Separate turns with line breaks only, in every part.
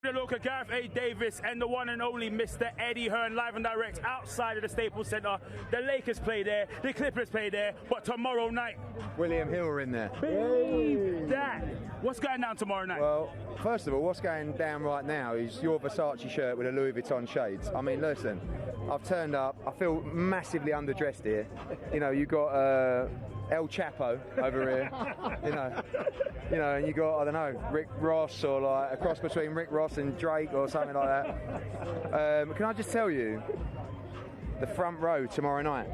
Alorka, Gareth A. Davies, and the one and only Mr. Eddie Hearn, live and direct outside of the Staples Center. The Lakers play there, the Clippers play there, but tomorrow night,
William Hill are in there.
Dad, what's going down tomorrow night?
Well, first of all, what's going down right now is your Versace shirt with a Louis Vuitton shades. I mean, listen, I've turned up. I feel massively underdressed here. You know, you got El Chapo over here. You know, and you got, I don't know, Rick Ross, or like a cross between Rick Ross and Drake or something like that. Can I just tell you, the front row tomorrow night.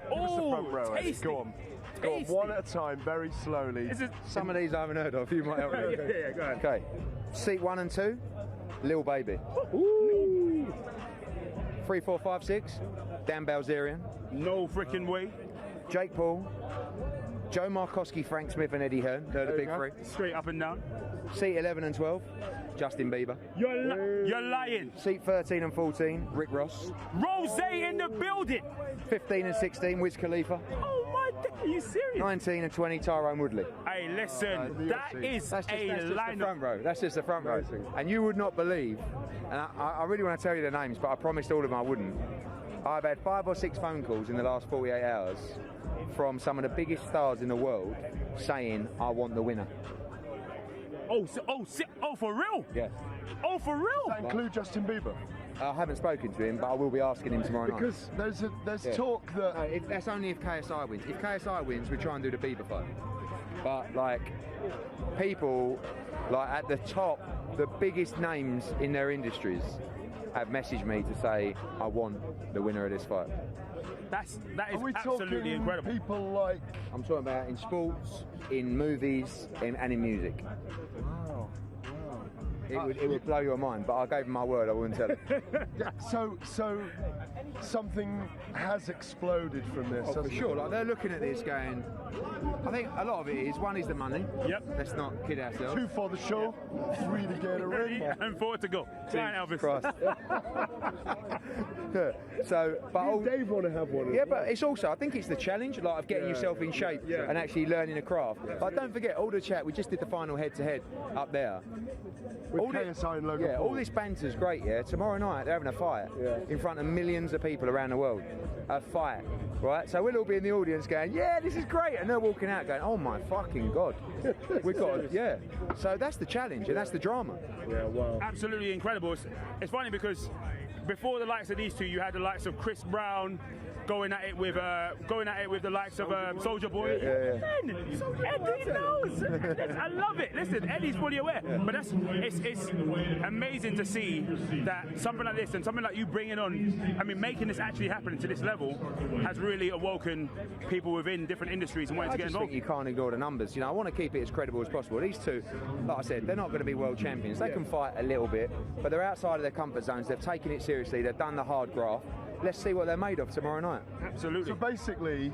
Give us the front row,
tasty.
Go on. Go on, one at a time, very slowly.
Some of these I haven't heard of. You might help me.
Yeah, go ahead.
Okay. Seat 1 and 2, Lil Baby. 3, 4, 5, 6, Dan Balzerian.
No freaking way.
Jake Paul, Joe Markowski, Frank Smith, and Eddie Hearn. They're the big three.
Straight up and down.
Seat 11 and 12, Justin Bieber.
You're lying.
Seat 13 and 14, Rick Ross.
Rose in the building.
15 and 16, Wiz Khalifa.
Oh my God, are you serious?
19 and 20, Tyrone Woodley.
Hey, listen, that's just a lineup.
The front row. That's just the front row. And you would not believe, and I really want to tell you the names, but I promised all of them I wouldn't. I've had 5 or 6 phone calls in the last 48 hours from some of the biggest stars in the world saying, I want the winner.
Oh, for real?
Yes.
Oh, for real?
Does that include Justin Bieber?
I haven't spoken to him, but I will be asking him tomorrow night.
Because there's talk that...
That's only if KSI wins. If KSI wins, we try and do the Bieber fight. But, like, people, like, at the top, the biggest names in their industries have messaged me to say, I want the winner of this fight.
That is
we
absolutely incredible.
People like...
I'm talking about in sports, in movies, and in music.
Wow.
It would blow your mind, but I gave him my word, I wouldn't tell him.
So something has exploded from this.
Oh, for sure. Like, they're looking at this going, I think a lot of it is, 1 is the money. Yep. Let's not kid ourselves.
2 for the show, 3 to get a ring.
And 4 to go. Fine, Elvis.
So, but
Dave want to have one.
Yeah, but it's also, I think it's the challenge, like, of getting yourself in shape and actually learning a craft. But don't forget, all the chat, we just did the final head-to-head up there.
With KSI and Logan Paul.
All this banter's great, yeah. Tomorrow night, they're having a fight in front of millions of people around the world. A fight, right? So we'll all be in the audience going, yeah, this is great. And they're walking out going, oh my fucking God. We've got, So that's the challenge and that's the drama.
Yeah, wow.
Absolutely incredible. It's funny because before the likes of these two, you had the likes of Chris Brown going at it with the likes of Soulja Boy. Eddie knows. I love it. Listen, Eddie's fully aware. But it's amazing to see that something like this and something like you bringing on, I mean, making this actually happen to this level has really awoken people within different industries and wanting to get involved.
I think you can't ignore the numbers. You know, I want to keep it as credible as possible. These two, like I said, they're not going to be world champions. They can fight a little bit, but they're outside of their comfort zones. They've taken it seriously. They've done the hard graft. Let's see what they're made of tomorrow night.
Absolutely.
So basically,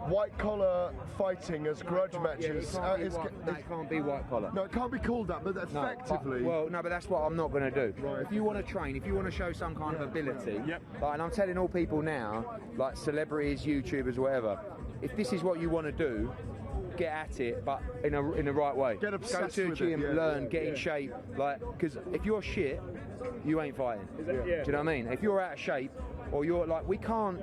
white collar fighting as grudge matches.
It can't be white collar.
No, it can't be called that, but effectively.
But that's what I'm not going to do. Right. If you want to train, if you want to show some kind of ability, like, and I'm telling all people now, like celebrities, YouTubers, whatever, if this is what you want to do, get at it, but in the right way.
Get obsessed
Go to a
with
gym,
it.
learn, get in shape. Like, because if you're shit, you ain't fighting. Do you know what I mean? If you're out of shape, or you're like, we can't,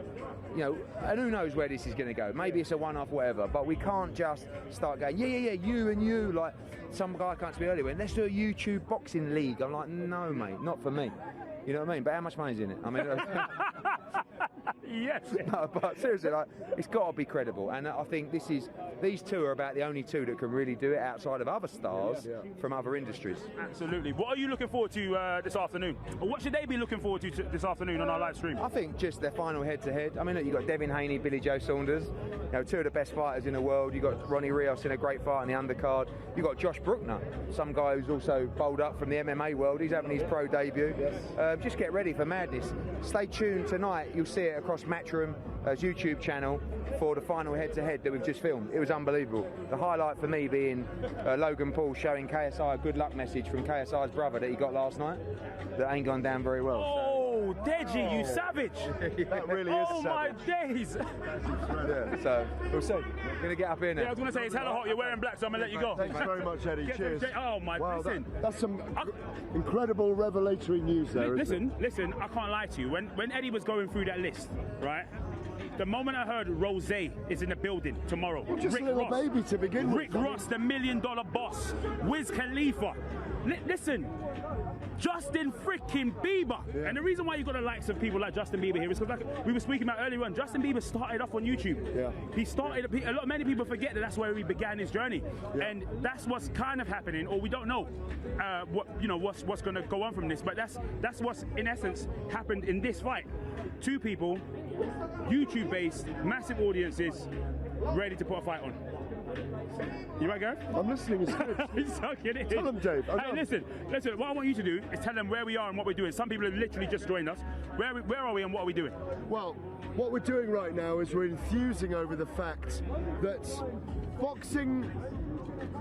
you know, and who knows where this is going to go. Maybe it's a one-off, whatever, but we can't just start going, you and you, like some guy can't speak earlier, went, let's do a YouTube boxing league. I'm like, no, mate, not for me. You know what I mean? But how much money's in it? I mean,
yes.
No, but seriously, like, it's got to be credible. And I think these two are about the only two that can really do it outside of other stars from other industries.
Absolutely. What are you looking forward to this afternoon? Or what should they be looking forward to this afternoon on our live stream?
I think just their final head-to-head. I mean, look, you've got Devin Haney, Billy Joe Saunders, you know, 2 of the best fighters in the world. You've got Ronnie Rios in a great fight on the undercard. You've got Josh Bruckner, some guy who's also bowled up from the MMA world. He's having his pro debut. Just get ready for madness. Stay tuned tonight. You'll see it across Matchroom's YouTube channel for the final head-to-head that we've just filmed. It was unbelievable. The highlight for me being Logan Paul showing KSI a good luck message from KSI's brother that he got last night that ain't gone down very well.
Oh, Oh, Deji, you savage!
That really is
Oh
savage.
my days!
Yeah, so we'll see. We're gonna get up in
Yeah, I
there.
was gonna say it's hella hot. You're wearing black, so I'm gonna let you go.
Thanks very much, Eddie.
Get some
Cheers.
Oh my,
Wow,
listen.
that's some incredible revelatory news there. isn't
Listen, I can't lie to you. When Eddie was going through that list, right? The moment I heard Rose is in the building tomorrow,
it? Just
Rick
a little
Ross,
baby to begin with.
Rick Ross, the $1 million boss, Wiz Khalifa. Listen, Justin freaking Bieber.
Yeah.
And the reason why you got the likes of people like Justin Bieber here is because, like we were speaking about earlier on, Justin Bieber started off on YouTube.
Yeah.
He started. Many people forget that that's where he began his journey, and that's what's kind of happening, or we don't know what's going to go on from this. But that's what's in essence happened in this fight. Two people, YouTube-based, massive audiences, ready to put a fight on. You right, Gareth?
I'm listening. It's good.
He's sucking it.
Tell them, Dave.
Hey, listen. What I want you to do is tell them where we are and what we're doing. Some people have literally just joined us. Where are we and what are we doing?
Well, what we're doing right now is we're enthusing over the fact that boxing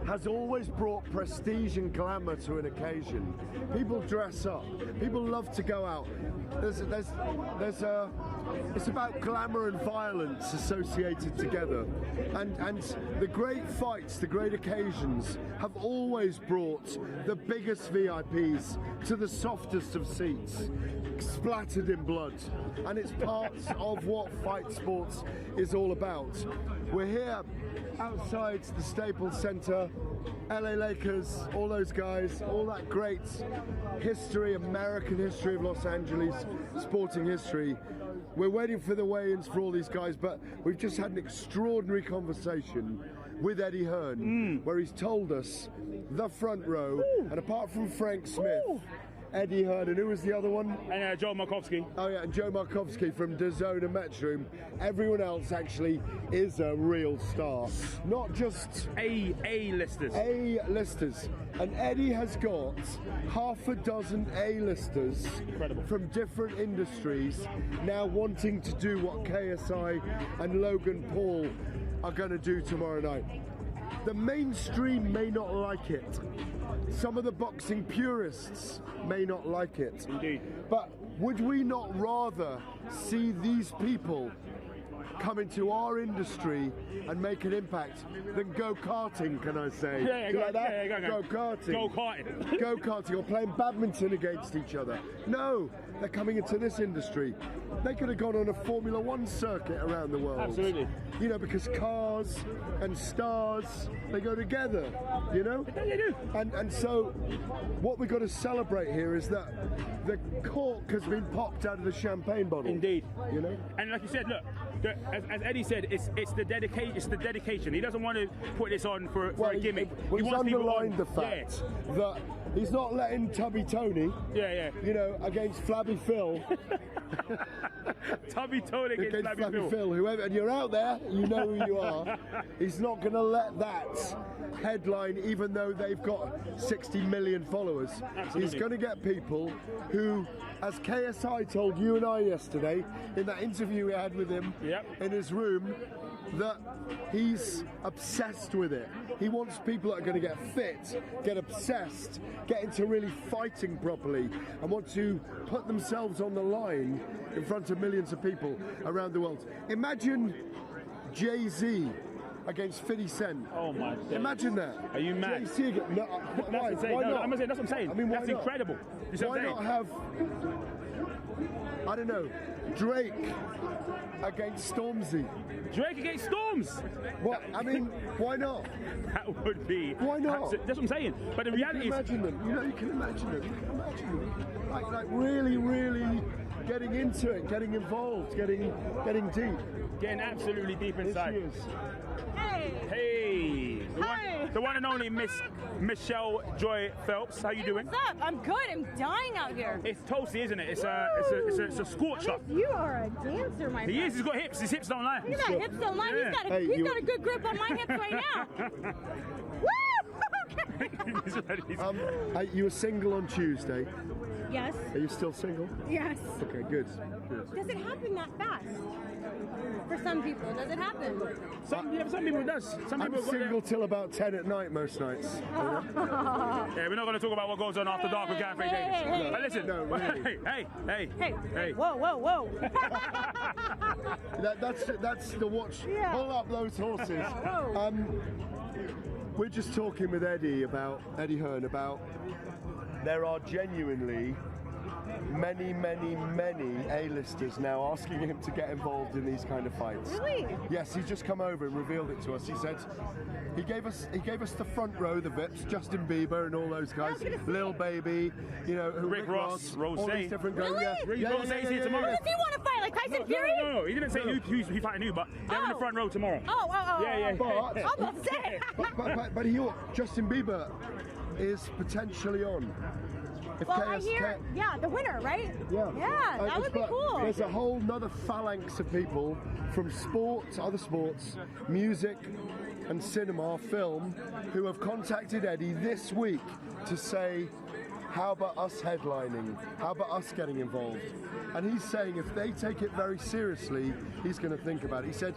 has always brought prestige and glamour to an occasion. People dress up. People love to go out. It's about glamour and violence associated together. And the great fights, the great occasions have always brought the biggest VIPs to the softest of seats, splattered in blood. And it's parts of what fight sports is all about. We're here outside the Staples Center, LA Lakers, all those guys, all that great history, American history of Los Angeles, sporting history. We're waiting for the weigh-ins for all these guys, but we've just had an extraordinary conversation with Eddie Hearn, where he's told us the front row, and apart from Frank Smith, Eddie Hearn, and who was the other one?
And Joe Markovsky.
Oh yeah, and Joe Markovsky from DAZN and Matchroom. Everyone else actually is a real star, not just
A-listers.
A-listers. And Eddie has got half a dozen A-listers from different industries now wanting to do what KSI and Logan Paul are going to do tomorrow night. The mainstream may not like it. Some of the boxing purists may not like it.
Indeed.
But would we not rather see these people come into our industry and make an impact than go-karting, can I say?
Yeah,
Do you like that?
yeah, go.
Go-karting.
Go-karting.
Go-karting or playing badminton against each other. No, they're coming into this industry. They could have gone on a Formula One circuit around the world.
Absolutely.
You know, because cars and stars, they go together, you know?
They do.
And so what we've got to celebrate here is that the cork has been popped out of the champagne bottle.
Indeed.
You know?
And like you said, look, as Eddie said, it's the dedication. He doesn't want to put this on for a gimmick. He
He's
wants people
underlined
on.
the fact that he's not letting Tubby Tony, you know, against Flabby Phil.
Tubby Tony against Flabby Phil.
Whoever, and you're out there, you know who you are. He's not going to let that headline, even though they've got 60 million followers.
Absolutely.
He's going to get people who, as KSI told you and I yesterday in that interview we had with him in his room, that he's obsessed with it. He wants people that are going to get fit, get obsessed, get into really fighting properly, and want to put themselves on the line in front of millions of people around the world. Imagine Jay-Z against 50 Cent.
Oh my God.
Imagine that.
Are you mad?
Jay-Z against, no, why?
That's insane.
Why
No,
not?
I'm saying, that's what I'm saying.
I mean, why
that's
not?
incredible. You see what
Why
I'm
not
saying?
have, I don't know, Drake against Stormzy?
Drake against Storms.
What? I mean, why not?
That would be.
Why not?
That's what I'm saying. But the reality is,
Imagine them. You know, you can imagine them. You can imagine them. Like really, really getting into it, getting involved, getting deep.
getting absolutely deep inside.
Here she is.
Hey.
Hey, the one and only Miss Michelle Joy Phelps. How you doing?
What's up? I'm good. I'm dying out here.
It's toasty, isn't it? It's a scorcher.
You are a dancer, my friend.
He is. He's got hips. His hips don't lie.
Look at that. Hips don't lie.
Yeah.
He's got a good grip on my hips right now. Woo!
You were single on Tuesday.
Yes.
Are you still single?
Yes.
Okay, good.
Does it happen that fast? For some people, does it happen?
Some people it does. Some
I'm
people
single till about 10 at night most nights.
Yeah, we're not going to talk about what goes on after dark with Gareth Davies.
hey,
But listen,
no, really.
hey.
Whoa.
That's the watch.
Yeah.
Pull up those horses.
Whoa.
We're just talking with Eddie Hearn about there are genuinely many A-listers now asking him to get involved in these kind of fights.
Really?
Yes, he's just come over and revealed it to us. He said he gave us the front row, the VIPs, Justin Bieber and all those guys, Lil Baby, you know,
Rick Ross, Rose.
all these different guys.
Really?
Rose is here tomorrow.
Who does he want to fight? Like Tyson Fury?
No, he didn't say who's fighting who, but they're in the front row tomorrow.
Oh.
Yeah.
But
I'm upset.
but Justin Bieber is potentially on. If
Well, I hear, the winner, right?
Yeah,
that would be cool.
There's a whole nother phalanx of people from sports, other sports, music and cinema, film, who have contacted Eddie this week to say, how about us headlining? How about us getting involved? And he's saying if they take it very seriously, he's going to think about it. He said,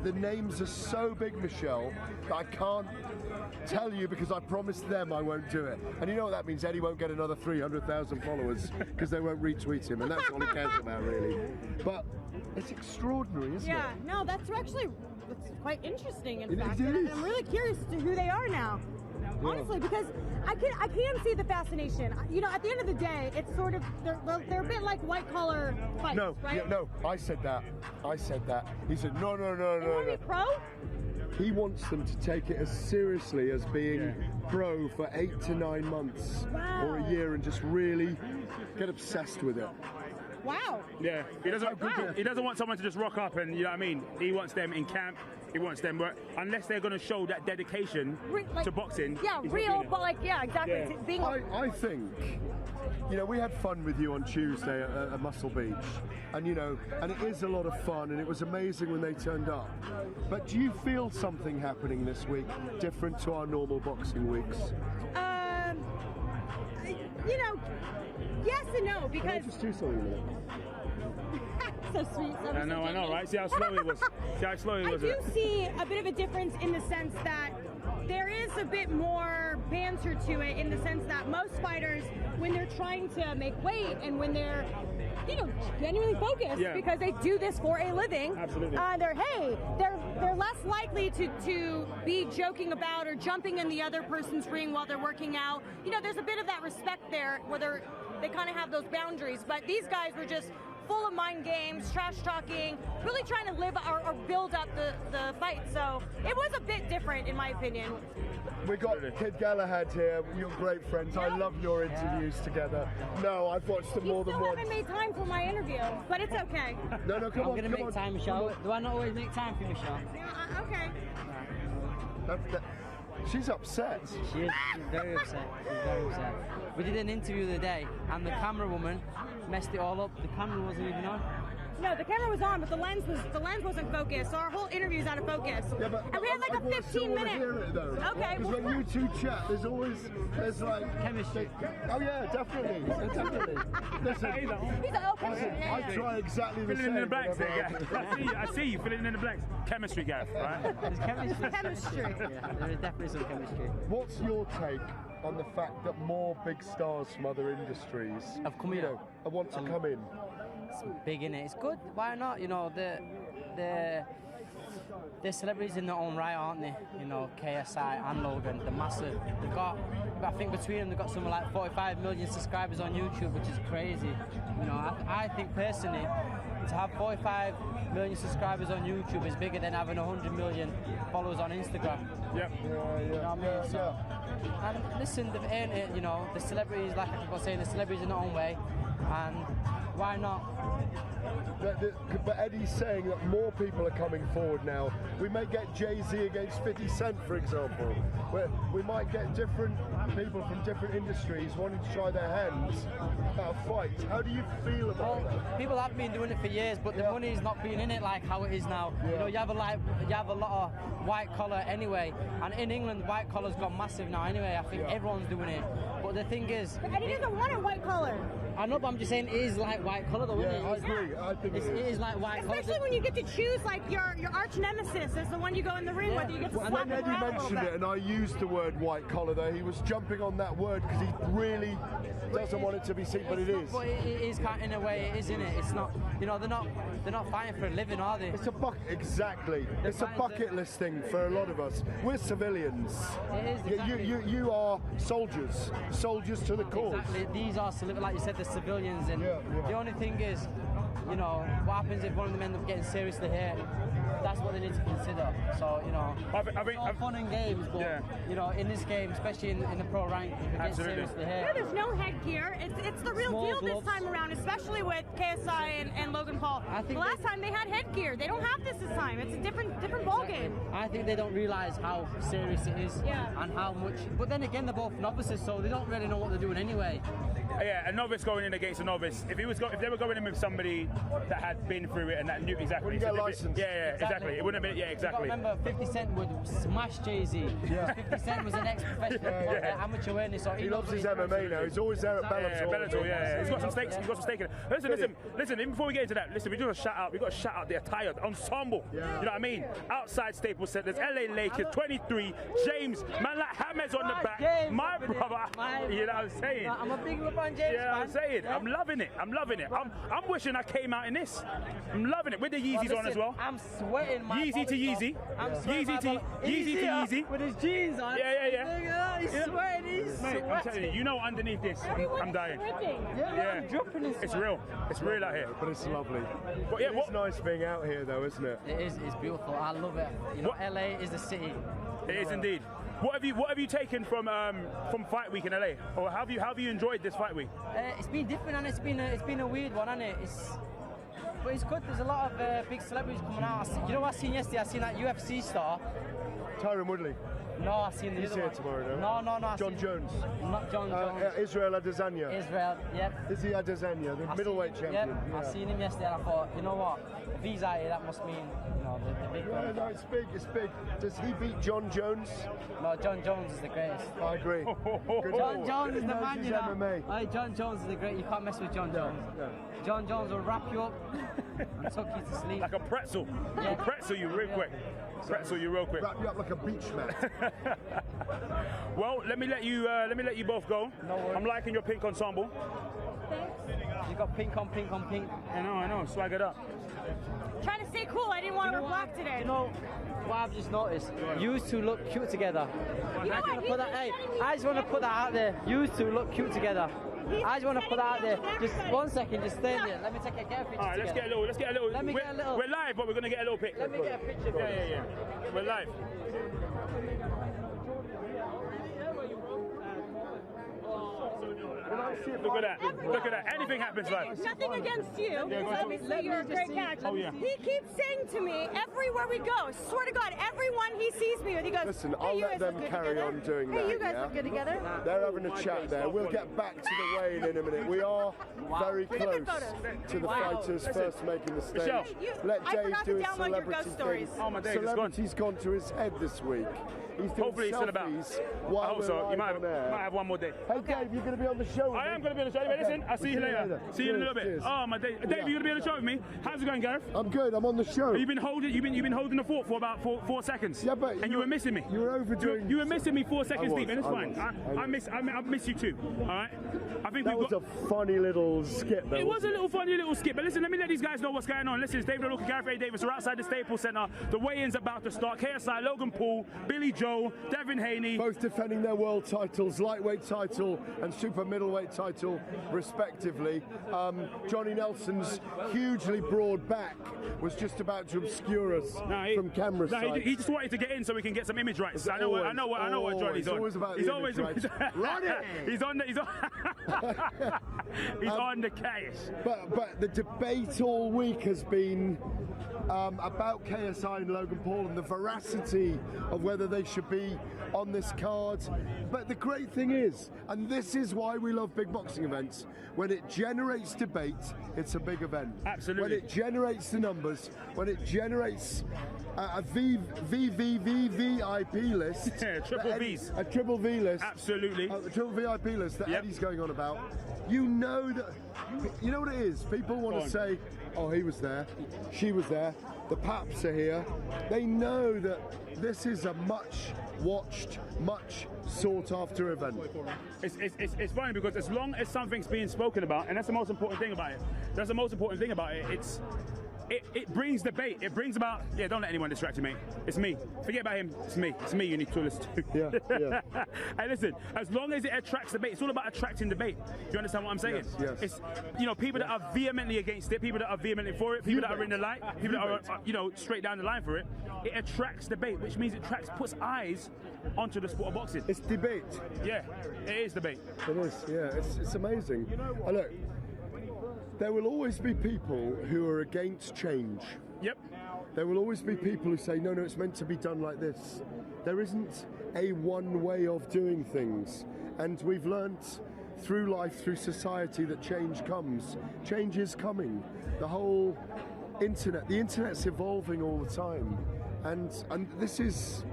the names are so big, Michelle, that I can't tell you because I promised them I won't do it. And you know what that means? Eddie won't get another 300,000 followers because they won't retweet him, and that's all he cares about, really. But it's extraordinary, isn't it?
Yeah, no, that's actually quite interesting, in
It
fact.
is.
And I'm really curious as to who they are now. Honestly, because I can see the fascination. You know, at the end of the day, it's sort of they're a bit like white collar fights, right?
No, I said that. He said no.
They want to be pro?
He wants them to take it as seriously as being pro for 8 to 9 months or a year and just really get obsessed with it.
Wow.
Yeah, he doesn't want someone to just rock up and, you know what I mean? He wants them in camp. He wants them work. Unless they're going to show that dedication to boxing.
Yeah,
he's
real,
not doing it.
but like, yeah, exactly.
Yeah.
Being
I think, you know, we had fun with you on Tuesday at Muscle Beach, and you know, and it is a lot of fun, and it was amazing when they turned up. But do you feel something happening this week different to our normal boxing weeks?
you know, yes and no,
Can I
because
just do something a minute?
so sweet.
I know, right? See how slow he was.
I do see a bit of a difference in the sense that there is a bit more banter to it, in the sense that most fighters, when they're trying to make weight and when they're, you know, genuinely focused because they do this for a living.
Absolutely.
They're less likely to be joking about or jumping in the other person's ring while they're working out. You know, there's a bit of that respect there where they kind of have those boundaries. But these guys were just full of mind games, trash talking, really trying to live or build up the fight. So it was a bit different, in my opinion.
We got Kid Galahad here. You're great friends. I love your interviews together. No, I've watched them more than once.
You still haven't made time for my interview, but it's okay.
No, come on.
I'm going to make time, Michelle. Do I not always make time for you, Michelle?
Yeah, okay.
She's upset.
She is. She's very upset. We did an interview the other day, and the camera woman messed it all up. The camera wasn't even on.
No, the camera was on, but the lens wasn't focused, so our whole interview's out of focus.
Yeah, but
and we had like a 15-minute.
Hear it, though.
Okay.
Because when you two chat, there's like
Chemistry.
Oh yeah, definitely. Listen,
He's an open.
I try exactly the
Filling
same.
in the blanks there,
whenever
Gareth. I see you filling in the blanks. Chemistry, Gareth, right?
There's chemistry.
Chemistry.
Yeah, there is definitely some chemistry.
What's your take on the fact that more big stars from other industries
Have come here.
want to come in?
It's big in it. It's good. Why not? You know, they're celebrities in their own right, aren't they? You know, KSI and Logan, they're massive. They've got, I think between them, they've got something like 45 million subscribers on YouTube, which is crazy. You know, I think personally, to have 45 million subscribers on YouTube is bigger than having 100 million followers on Instagram.
Yep.
You know what I mean? So, and listen, they've earned it. You know, the celebrities, like I keep on saying, the celebrities in their own way, and why not?
But Eddie's saying that more people are coming forward now. We may get Jay-Z against 50 Cent, for example. Where we might get different people from different industries wanting to try their hands at a fight. How do you feel about that?
People have been doing it for years, but the money's not been in it like how it is now. You know, you have a lot of white collar anyway, and in England, white collar's gone massive now anyway. I think everyone's doing it. But the thing is,
But Eddie doesn't want a white collar.
I know, but I'm just saying it is like white collar, though, isn't it?
I agree. I think
It is like white collar.
Especially when you get to choose like your arch nemesis as the one you go in the ring with. You get to slap
When
him
Eddie
around a little
mentioned
bit.
it and I used the word white collar there, he was jumping on that word because he really doesn't want it to be seen, but it is.
But it is kind of, in a way, it is, isn't it? It's not, you know, they're not fighting for a living, are they?
It's a exactly. It's a bucket list thing for a lot of us. We're civilians.
It is, exactly.
You are soldiers to the cause.
Exactly. These are, like you said, the civilians, and
Yeah.
the only thing is, you know, what happens if one of them ends up getting seriously hurt? That's what they need to consider. So, you know, it's all fun and games, but you know, in this game, especially in the pro rank, if it gets seriously hurt.
Yeah, there's no headgear. It's the real
Small
deal
gloves.
this time around, especially with KSI and Logan Paul.
I think
the last time they had headgear. They don't have this time. It's a different ball game.
I think they don't realise how serious it is and how much. But then again, they're both novices, so they don't really know what they're doing anyway.
Yeah, a novice going in against a novice. If they were going in with somebody that had been through it and that knew exactly.
Wouldn't get licensed.
Yeah, exactly. It wouldn't have been. Yeah, exactly.
You got to remember, 50 Cent would smash Jay-Z. 50 Cent was an ex-professional amateur earner, so
He loves his MMA now. He's always there at Bellator.
Bellator, yeah. He's got some stakes. He's got some stake in it. Listen. Even before we get into that, listen. We got to shout out the attire ensemble. You know what I mean? Outside Staples Center, there's LA Lakers 23. James, man, like Hammers on the back.
James,
My brother. You know what I'm saying?
I'm a big LeBron James fan.
I'm saying. I'm loving it. I'm wishing I came out in this. I'm loving it with the Yeezys on as well.
I'm sweating.
Yeezy to Yeezy. Yeezy to Yeezy.
With his jeans on.
Yeah.
He's sweating. He's
Mate, I'm telling you, you know underneath this, I'm dying.
I'm dropping his
It's real. It's real out here.
But it's lovely.
But yeah,
It's nice being out here, though, isn't it?
It is. It's beautiful. I love it. You know, LA is the city.
It is indeed. What have you taken from Fight Week in LA? Or have you enjoyed this Fight Week?
It's been different, and it's been a weird one, hasn't it? But it's good. There's a lot of big celebrities coming out. You know what I seen yesterday? I seen that UFC star.
Tyron Woodley.
No, I seen the
He's
other
here
one.
tomorrow, no?
No.
John Jones.
Not John Jones.
Israel Adesanya.
Israel. Yep.
Izzy Adesanya, the middleweight champion.
Yep.
Yeah.
I seen him yesterday, and I thought, you know what? If he's out here, that must mean, you know, the big
Yeah,
one.
no, it's big. Does he beat John Jones?
No, John Jones is the greatest.
I agree. Good
John
call.
Jones is
He
the
knows
man,
his
you know.
MMA.
Aye, John Jones is the great. You can't mess with John Jones.
Yeah.
John Jones will wrap you up and tuck you to sleep.
Like a pretzel. He'll pretzel you real quick. Pretzel you real quick.
Wrap you up like a beach mat.
Well, let me let you both go.
No worries.
I'm liking your pink ensemble.
You got pink on pink on pink.
I know. Swag it up.
Trying to stay cool. I didn't want to wear black today.
You know what I've just noticed? You two look cute together.
You know what?
I just want to put that out there. You two look cute together. I just want to put that out there. Just 1 second, just stay there. Let me get a picture
All right, let's
together.
get a little.
Let me get a little.
We're live, but we're gonna get a little pic.
Let me get a picture.
Yeah. We're live. Look at that. Anything happens live.
Nothing against you. Obviously, you're a great catch.
Oh, yeah.
He keeps saying to me everywhere we go, swear to God, everyone he sees me with, he goes,
Listen,
hey,
I'll
you
let
guys
them
look good
carry
together.
on doing
hey,
that,
you guys
yeah?
look good together.
They're having a chat there. We'll get back to the weigh-in in a minute. We are very
Look at
close
photos.
to the fighters first making the stage.
Michelle.
Let
I
Dave
forgot
do
to
his
download your
celebrity
ghost stories.
thing.
Oh, my days, it's gone.
Celebrity's gone to his head this week. He's doing
Hopefully it's still about.
selfies
I
while
hope
we're
so. You
live on air.
might have one more day.
Hey Dave, you're going to be on the show with
I
me?
am going to be on the show. Anyway, listen, I'll see you later. See you in a little bit.
Cheers.
Oh my day. Dave,
Yeah.
you're going to be on the show with me. How's it going, Gareth?
I'm good. I'm on the show.
You've been holding the fort for about four seconds.
Yeah, but
you were missing me.
You were overdoing.
You were missing me 4 seconds
I was,
deep, and it's
I
fine.
was.
I miss you too. All right. I think
That
we've
was
got.
a funny little skit. Though,
It was a
wasn't
little funny little skip, but listen, let me let these guys know what's going on. Listen, it's David Alorka, Gareth A. Davies. We're outside the Staples Center. The weigh-in's about to start. KSI, Logan Paul, Billy Joe, Devin Haney.
Both defending their world titles, lightweight title and super middleweight title, respectively. Johnny Nelson's hugely broad back was just about to obscure us from camera sight.
He just wanted to get in so we can get some image rights. I know what Johnny's on.
Always about
he's
the
always
image rights. Run it!
He's on the case.
But the debate all week has been about KSI and Logan Paul and the veracity of whether they should be on this card. But the great thing is, and this is why we love love big boxing events. When it generates debate, it's a big event.
Absolutely.
When it generates the numbers, when it generates a VIP list.
Triple Vs.
A triple V list.
Absolutely.
A triple VIP list that Eddie's going on about. You know what it is? People want to say, oh, he was there, she was there, the Paps are here. They know that this is a much watched, much sought after event.
It's funny because as long as something's being spoken about, and that's the most important thing about it. That's the most important thing about it. It brings debate. It brings about, don't let anyone distract you, mate. It's me. Forget about him. It's me. It's me you need to listen to.
Yeah.
And listen, as long as it attracts debate, it's all about attracting debate. Do you understand what I'm saying?
Yes.
It's, people that are vehemently against it, people that are vehemently for it, people that are in the light, people that are, straight down the line for it. It attracts debate, which means it puts eyes onto the sport of boxing.
It's debate.
Yeah, it is debate.
It is, yeah. It's amazing. And look, there will always be people who are against change.
Yep.
There will always be people who say, no, it's meant to be done like this. There isn't a one way of doing things. And we've learnt through life, through society, that change comes. Change is coming. The whole internet, the internet's evolving all the time. And this is,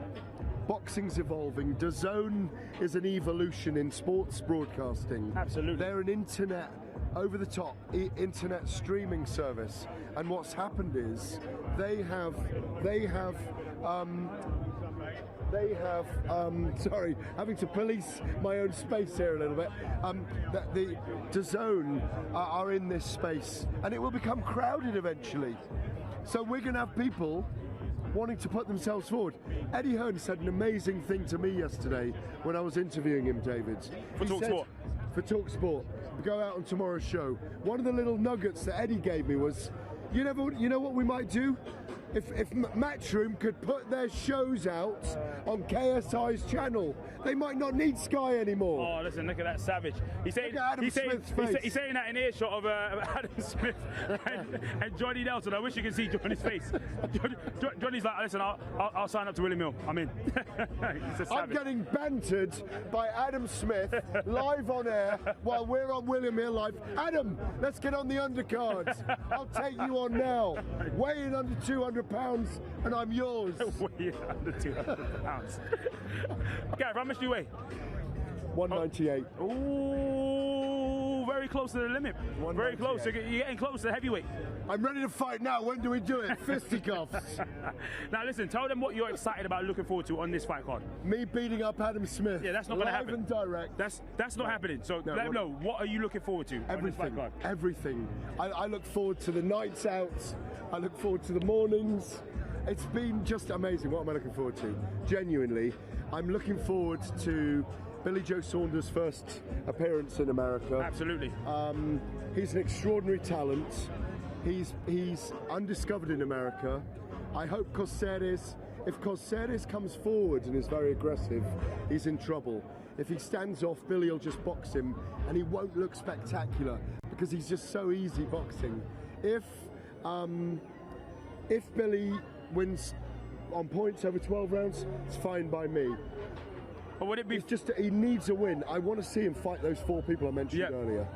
boxing's evolving. DAZN is an evolution in sports broadcasting.
Absolutely.
They're an internet, over-the-top internet streaming service, and what's happened is they have sorry, having to police my own space here a little bit. That the DAZN are in this space, and it will become crowded eventually. So we're going to have people wanting to put themselves forward. Eddie Hearn said an amazing thing to me yesterday when I was interviewing him, David.
For TalkSport.
For TalkSport. Go out on tomorrow's show. One of the little nuggets that Eddie gave me was, you know what we might do? If Matchroom could put their shows out on KSI's channel, they might not need Sky anymore.
Oh, listen, look at that savage. He's saying that in earshot of Adam Smith and Johnny Nelson. I wish you could see Johnny's face. Johnny's like, listen, I'll sign up to Willie Mill. I'm in.
I'm getting bantered by Adam Smith live on air while we're on Willie Mill live. Adam, let's get on the undercards. I'll take you on now. Weigh in under 200 pounds and I'm yours.
Weigh under 200 pounds. Gareth, how much do you weigh?
198.
Ooh, very close to the limit. Very close. You're getting close to heavyweight.
I'm ready to fight now. When do we do it? Fisticuffs.
Now listen, tell them what you're excited about, looking forward to on this fight card.
Me beating up Adam Smith.
Yeah, that's not going to happen.
Live and direct.
That's not happening. So let them know, what are you looking forward to on this fight card?
Everything. I look forward to the nights out. I look forward to the mornings. It's been just amazing. What am I looking forward to? Genuinely, I'm looking forward to Billy Joe Saunders' first appearance in America.
Absolutely.
He's an extraordinary talent. He's undiscovered in America. I hope if Caceres comes forward and is very aggressive, he's in trouble. If he stands off, Billy will just box him, and he won't look spectacular because he's just so easy boxing. If Billy wins on points over 12 rounds, it's fine by me.
But would it be?
He needs a win. I want to see him fight those four people I mentioned earlier: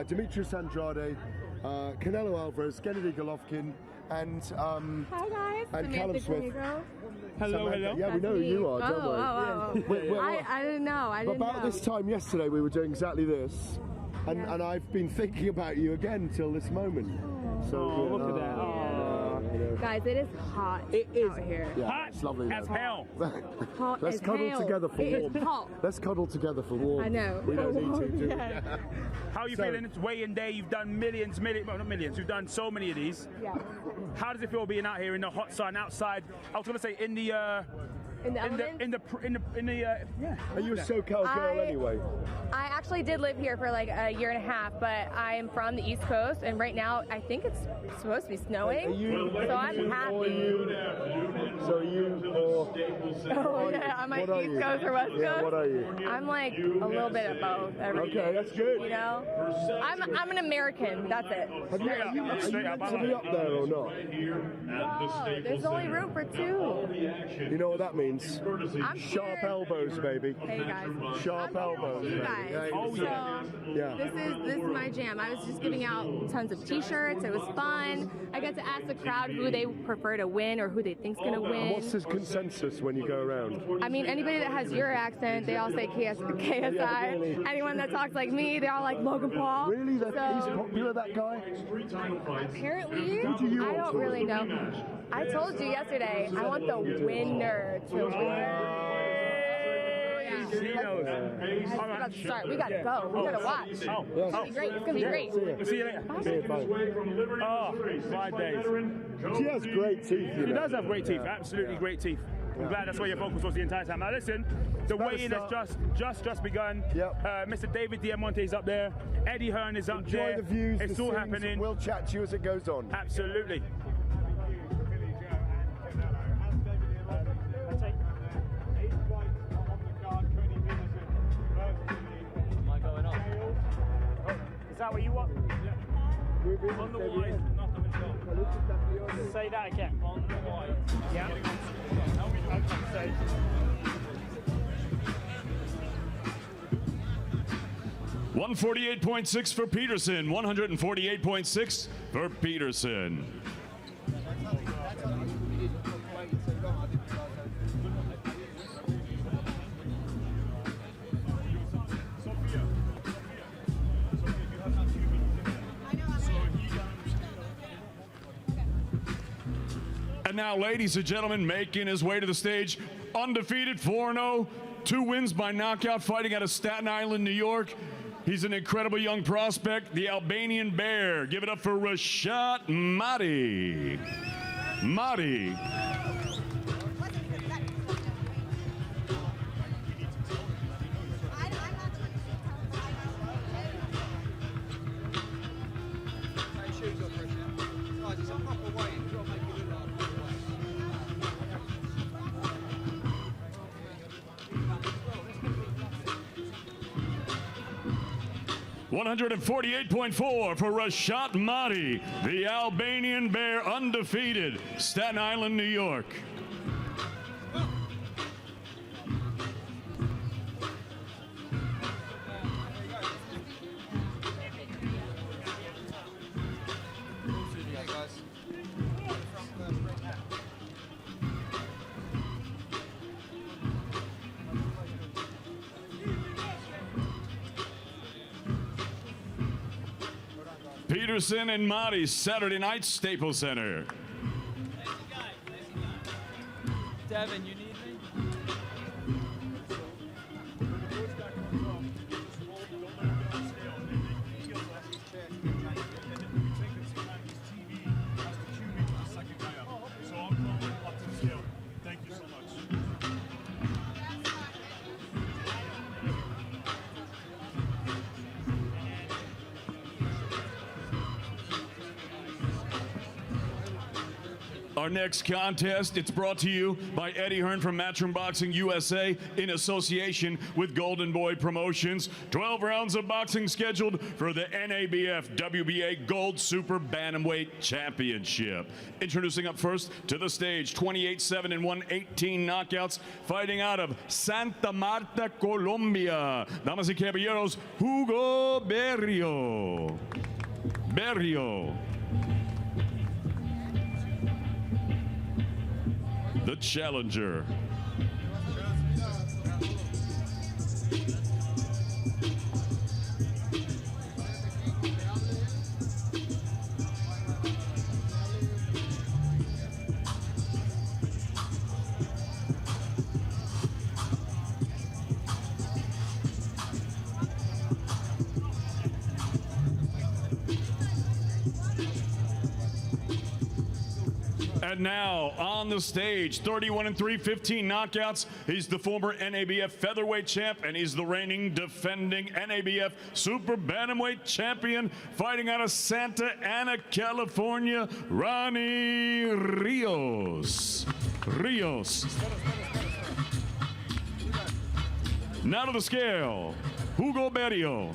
Demetrius Andrade, Canelo Alvarez, Gennady Golovkin, and
hi guys,
and Callum Smith.
Hello.
Yeah, we know who you are, don't we?
I didn't know.
About this time yesterday, we were doing exactly this, and I've been thinking about you again till this moment. So
look at that.
Guys, it is hot out here.
Yeah,
Hot
it's lovely
as hell.
Hot
Let's
as
cuddle
hell.
together for
It
warmth.
is hot.
Let's cuddle together for warmth.
I know.
We don't need to, do we?
How are you feeling? It's weigh-in day. You've done not millions. You've done so many of these.
Yeah.
How does it feel being out here in the hot sun outside? I was going to say in the
Are you a SoCal girl anyway?
I actually did live here for like a year and a half, but I am from the East Coast, and right now I think it's supposed to be snowing. So I'm happy. Oh yeah, I'm like East Coast or West Coast.
Yeah, what are you?
I'm like a little bit of both.
Okay, that's good.
You know, I'm an American. That's it.
Are you meant to be up there or not?
There's only room for two.
You know what that means? means.
I'm
Sharp
here.
elbows, baby.
Hey guys.
Sharp
I'm
elbows,
here with
baby.
you guys.
Oh, yeah.
Yeah.
This is my jam. I was just giving out tons of t-shirts. It was fun. I got to ask the crowd who they prefer to win or who they think's gonna win.
What's the consensus when you go around?
I mean, anybody that has your accent, they all say KSI.
Yeah, really.
Anyone that talks like me, they all like Logan Paul.
Really? He's
So,
popular, that guy?
apparently,
Who do you
I
want
don't
to
really
win?
know. I told you yesterday, I want the winner to win.
She knows.
It's
All right.
about to start. We gotta go. We gotta watch. It's
Oh,
gonna be great. It's gonna be great.
We'll see you later. Oh, my days.
She has great teeth, you
He
know.
does have great teeth, absolutely great teeth. I'm glad that's where your focus was the entire time. Now listen, the
about to
weigh-in has
start.
just begun.
Yep.
Mr. David Diamante is up there. Eddie Hearn is up
Enjoy
there.
the views,
It's
the
all
scenes.
happening.
We'll chat to you as it goes on.
Absolutely.
Is that what you want? On the wide, not on the shot. Say that again. On the wide. Yeah. Okay, so
148.6 for Peterson, 148.6 for Peterson. And now, ladies and gentlemen, making his way to the stage, undefeated 4-0, 2 wins by knockout, fighting out of Staten Island, New York. He's an incredible young prospect, the Albanian Bear. Give it up for Rashad Mahdi. Mahdi. $148.4 for Rashad Mahdi, the Albanian Bear, undefeated, Staten Island, New York. Peterson and Mahdi, Saturday night, Staples Center.
Devin, you need me?
Our next contest, it's brought to you by Eddie Hearn from Matchroom Boxing USA in association with Golden Boy Promotions. 12 rounds of boxing scheduled for the NABF WBA Gold Super Bantamweight Championship. Introducing up first to the stage, 28-7 and 118 knockouts, fighting out of Santa Marta, Colombia. Damas y caballeros, Hugo Berrio. The challenger. And now on the stage, 31 and 3, 15 knockouts. He's the former NABF featherweight champ, and he's the reigning, defending NABF super bantamweight champion, fighting out of Santa Ana, California, Ronnie Rios. Now to the scale, Hugo Berrio.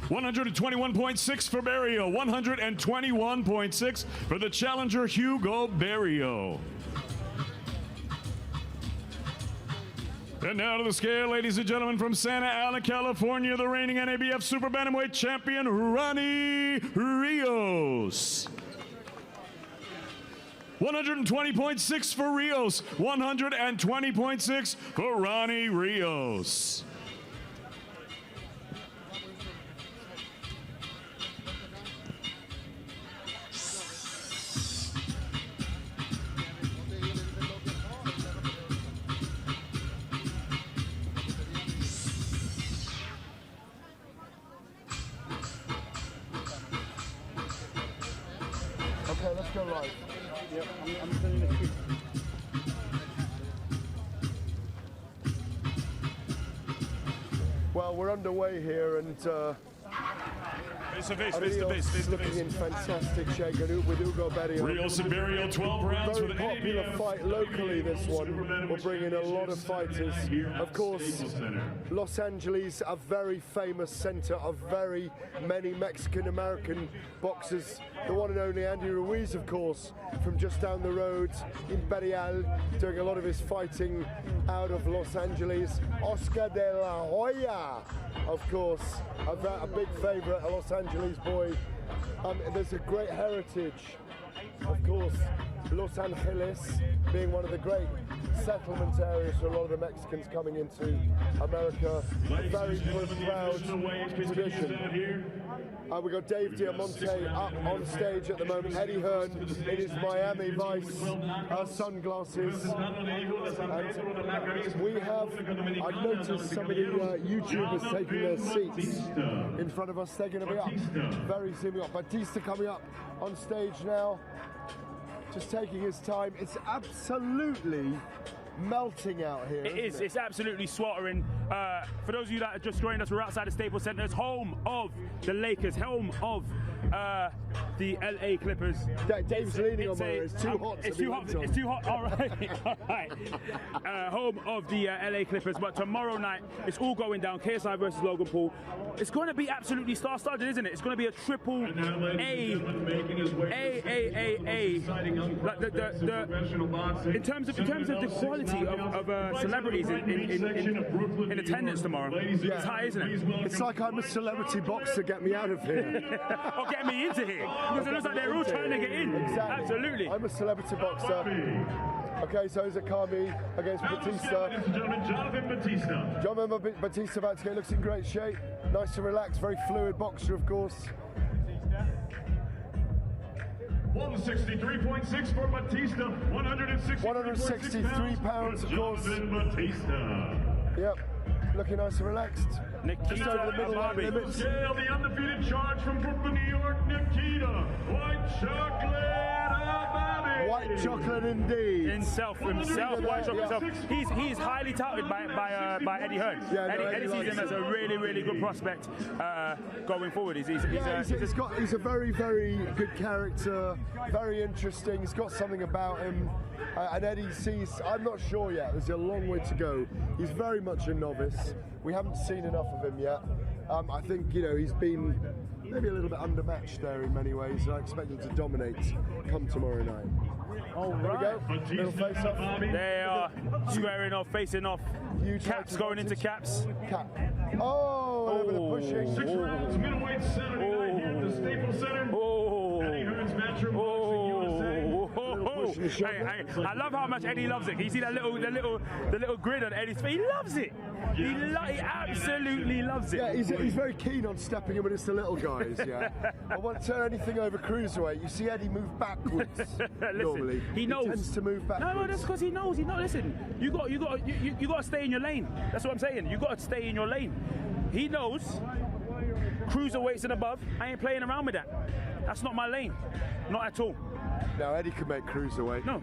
121.6 for Barrio, 121.6 for the challenger Hugo Barrio. And now to the scale, ladies and gentlemen, from Santa Ana, California, the reigning NABF Super Bantamweight champion, Ronnie Rios. 120.6 for Rios, 120.6 for Ronnie Rios.
Okay, let's go live.
Yep, I'm sending it quick.
Well, we're underway here, and Rios looking in fantastic shape with Hugo Barrio.
Rios and Barrio, 12 rounds
Very
with
popular fight locally, this one. We'll bring in a lot of fighters. Of course, Los Angeles, a very famous center of very many Mexican-American boxers. The one and only Andy Ruiz, of course, from just down the road, Imperial, doing a lot of his fighting out of Los Angeles. Oscar de la Hoya, of course, a big favorite, a Los Angeles boy. There's a great heritage, of course, Los Angeles being one of the great settlement areas for a lot of the Mexicans coming into America. A very proud tradition. We've got Dave Diamante up on stage at the moment. Eddie Hearn in his Miami Vice sunglasses. And we have, I've noticed some of the YouTubers taking their seats in front of us. They're going to be up very soon. We've got Batista coming up on stage now, just taking his time. It's absolutely melting out here.
It is. It's absolutely sweltering. For those of you that are just joining us, we're outside the Staples Center, home of the Lakers, home of the LA Clippers.
Dave's leaning on me. It's too hot.
It's too hot. It's too hot. All right. All right. Home of the LA Clippers. But tomorrow night, it's all going down. KSI versus Logan Paul. It's going to be absolutely star-studded, isn't it? It's going to be a triple A. Like in terms of the quality of celebrities in attendance tomorrow. Yeah. It's high, isn't it?
It's like I'm a celebrity boxer. Get me out of here.
Or get me into here. Because it looks like they're all trying to get in.
Exactly.
Absolutely.
I'm a celebrity boxer. Okay, so is it Kami against Batista?
Jonathan Batista.
John Batista about to get, looks in great shape. Nice and relaxed, very fluid boxer, of course.
163.6 for Batista,
163 pounds, of course.
Batista.
Yep, looking nice and relaxed.
Nikita,
just over the middle limits.
Scale, the undefeated charge from Brooklyn, New York, Nikita. White chocolate.
White chocolate indeed.
Himself, White chocolate himself. He's highly touted by Eddie Hearn.
Yeah,
Eddie sees him as a really good prospect going forward. He's
a very good character, very interesting. He's got something about him. And Eddie sees, I'm not sure yet, there's a long way to go. He's very much a novice. We haven't seen enough of him yet. I think, he's been maybe a little bit undermatched there in many ways. I expect him to dominate come tomorrow night.
All
right. There we go. Little face off.
They are squaring off, facing off. Caps going into caps.
Cap. Oh, over the pushing.
6 rounds, middleweight Saturday night here at the Staples Center. Eddie Hearn's matchroom boxing USA.
I love how much Eddie loves it. Can you see that the little grin on Eddie's face? He loves it. He absolutely loves it.
Yeah, he's very keen on stepping in against the little guys. Yeah. I want to turn anything over cruiserweight. You see Eddie move backwards. Normally,
he knows.
He tends to move backwards.
No, that's because he knows. Listen, you got to stay in your lane. That's what I'm saying. You got to stay in your lane. He knows. Cruiserweights and above. I ain't playing around with that. That's not my lane. Not at all.
Now Eddie can make cruiserweight.
No.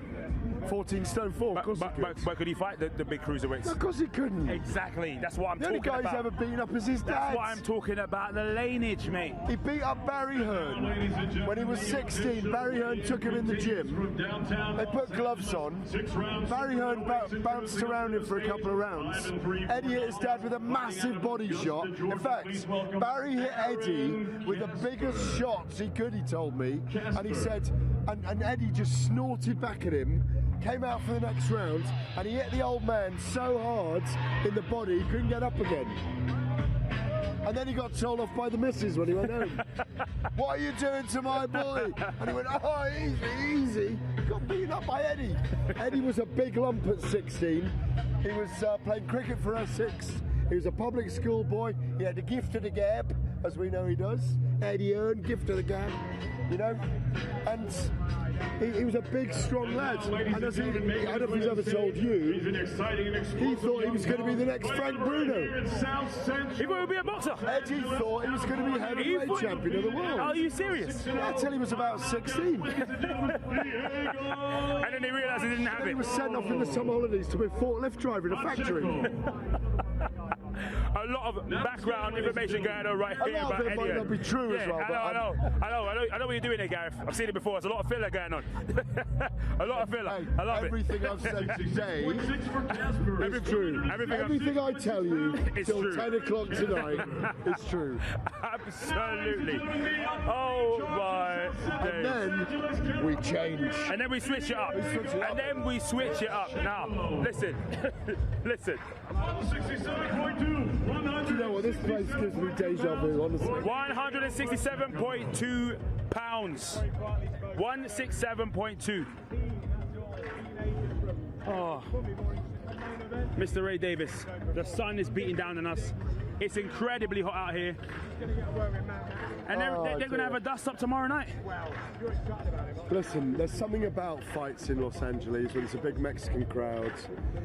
14 stone 4, of course he could.
But could he fight the big cruiserweights?
No, of course he couldn't.
Exactly, that's what I'm
The
talking
only guy
about.
he's ever beaten up is his dad.
That's what I'm talking about, the lineage, mate.
He beat up Barry Hearn when he was 16. Barry Hearn took him in the gym. They put gloves on. Barry Hearn bounced around him for a couple of rounds. Eddie hit his dad with a massive body shot. In fact, Barry hit Eddie with the biggest shots he could, he told me. And he said, and Eddie just snorted back at him, came out for the next round, and he hit the old man so hard in the body he couldn't get up again. And then he got told off by the missus when he went home. What are you doing to my boy? And he went, oh, easy, easy. He got beaten up by Eddie. Eddie was a big lump at 16. He was playing cricket for Essex. He was a public school boy. He had a gift of the gab, as we know he does. Eddie Hearn, gift of the gab, you know. And he was a big, strong lad. And as I don't know if he's ever told you, he thought he was going to be the next Frank Bruno.
He thought he would be a boxer.
Eddie thought he was going to be heavyweight champion of the world.
Are you serious?
Yeah, until he was about 16.
And then he realised he didn't have
And he
it.
was sent off in the summer holidays to be a forklift driver in a factory.
A lot of background information going on right here
A lot
about
of it might
Eddie.
not be true as well.
I know what you're doing there, Gareth. I've seen it before. There's a lot of filler going on. A lot of filler.
Hey,
I love
everything
it.
I've said today is true. Everything I tell you till 10 o'clock tonight is true.
Absolutely. Oh my days.
And then we change.
And then we switch it up. And then we switch it up. Now, listen. Listen.
167.2.
Do you know what? This place gives me deja vu, honestly.
167.2 pounds. 167.2. Oh. Mr. Ray Davies, the sun is beating down on us. It's incredibly hot out here. And they're going to have a dust up tomorrow night.
Listen, there's something about fights in Los Angeles when it's a big Mexican crowd,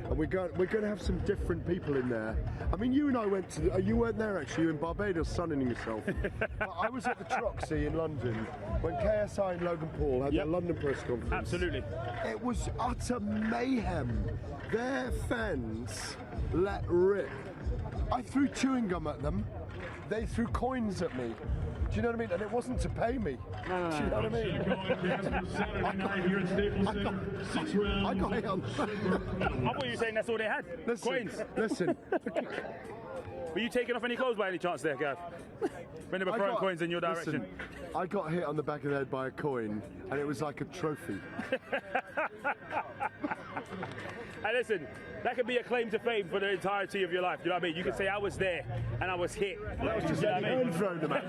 and we're going to have some different people in there. I mean, you and I went to. You weren't there actually. You were in Barbados, sunning yourself. But I was at the Troxy in London when KSI and Logan Paul had their London press conference.
Absolutely.
It was utter mayhem. Their fans let rip. I threw chewing gum at them. They threw coins at me. Do you know what I mean? And it wasn't to pay me. Do you know what I mean? I got hit on.
I thought you were saying that's all they had. Coins.
Listen.
Were you taking off any clothes by any chance there, Gareth? When they were throwing coins in your direction.
Listen, I got hit on the back of the head by a coin, and it was like a trophy.
And listen, that could be a claim to fame for the entirety of your life. You know what I mean? You could say I was there and I was hit.
That was just
you know what I mean?
thrown them at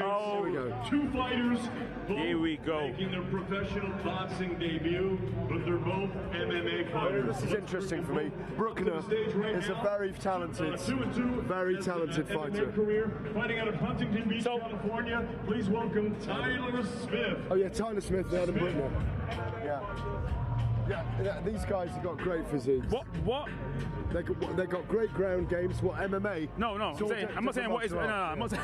Oh,
here we go.
Two fighters.
Here we go.
Making their professional boxing debut, but they're both MMA fighters.
This is interesting for me. Bruckner is a very talented fighter.
Career, fighting out of Huntington Beach, California. Please welcome Tyler Smith.
Oh yeah, Tyler Smith and Adam Bruckner. Yeah, these guys have got great physiques.
What?
They got great ground games. What, MMA?
No. I'm not saying what is. No. I'm not saying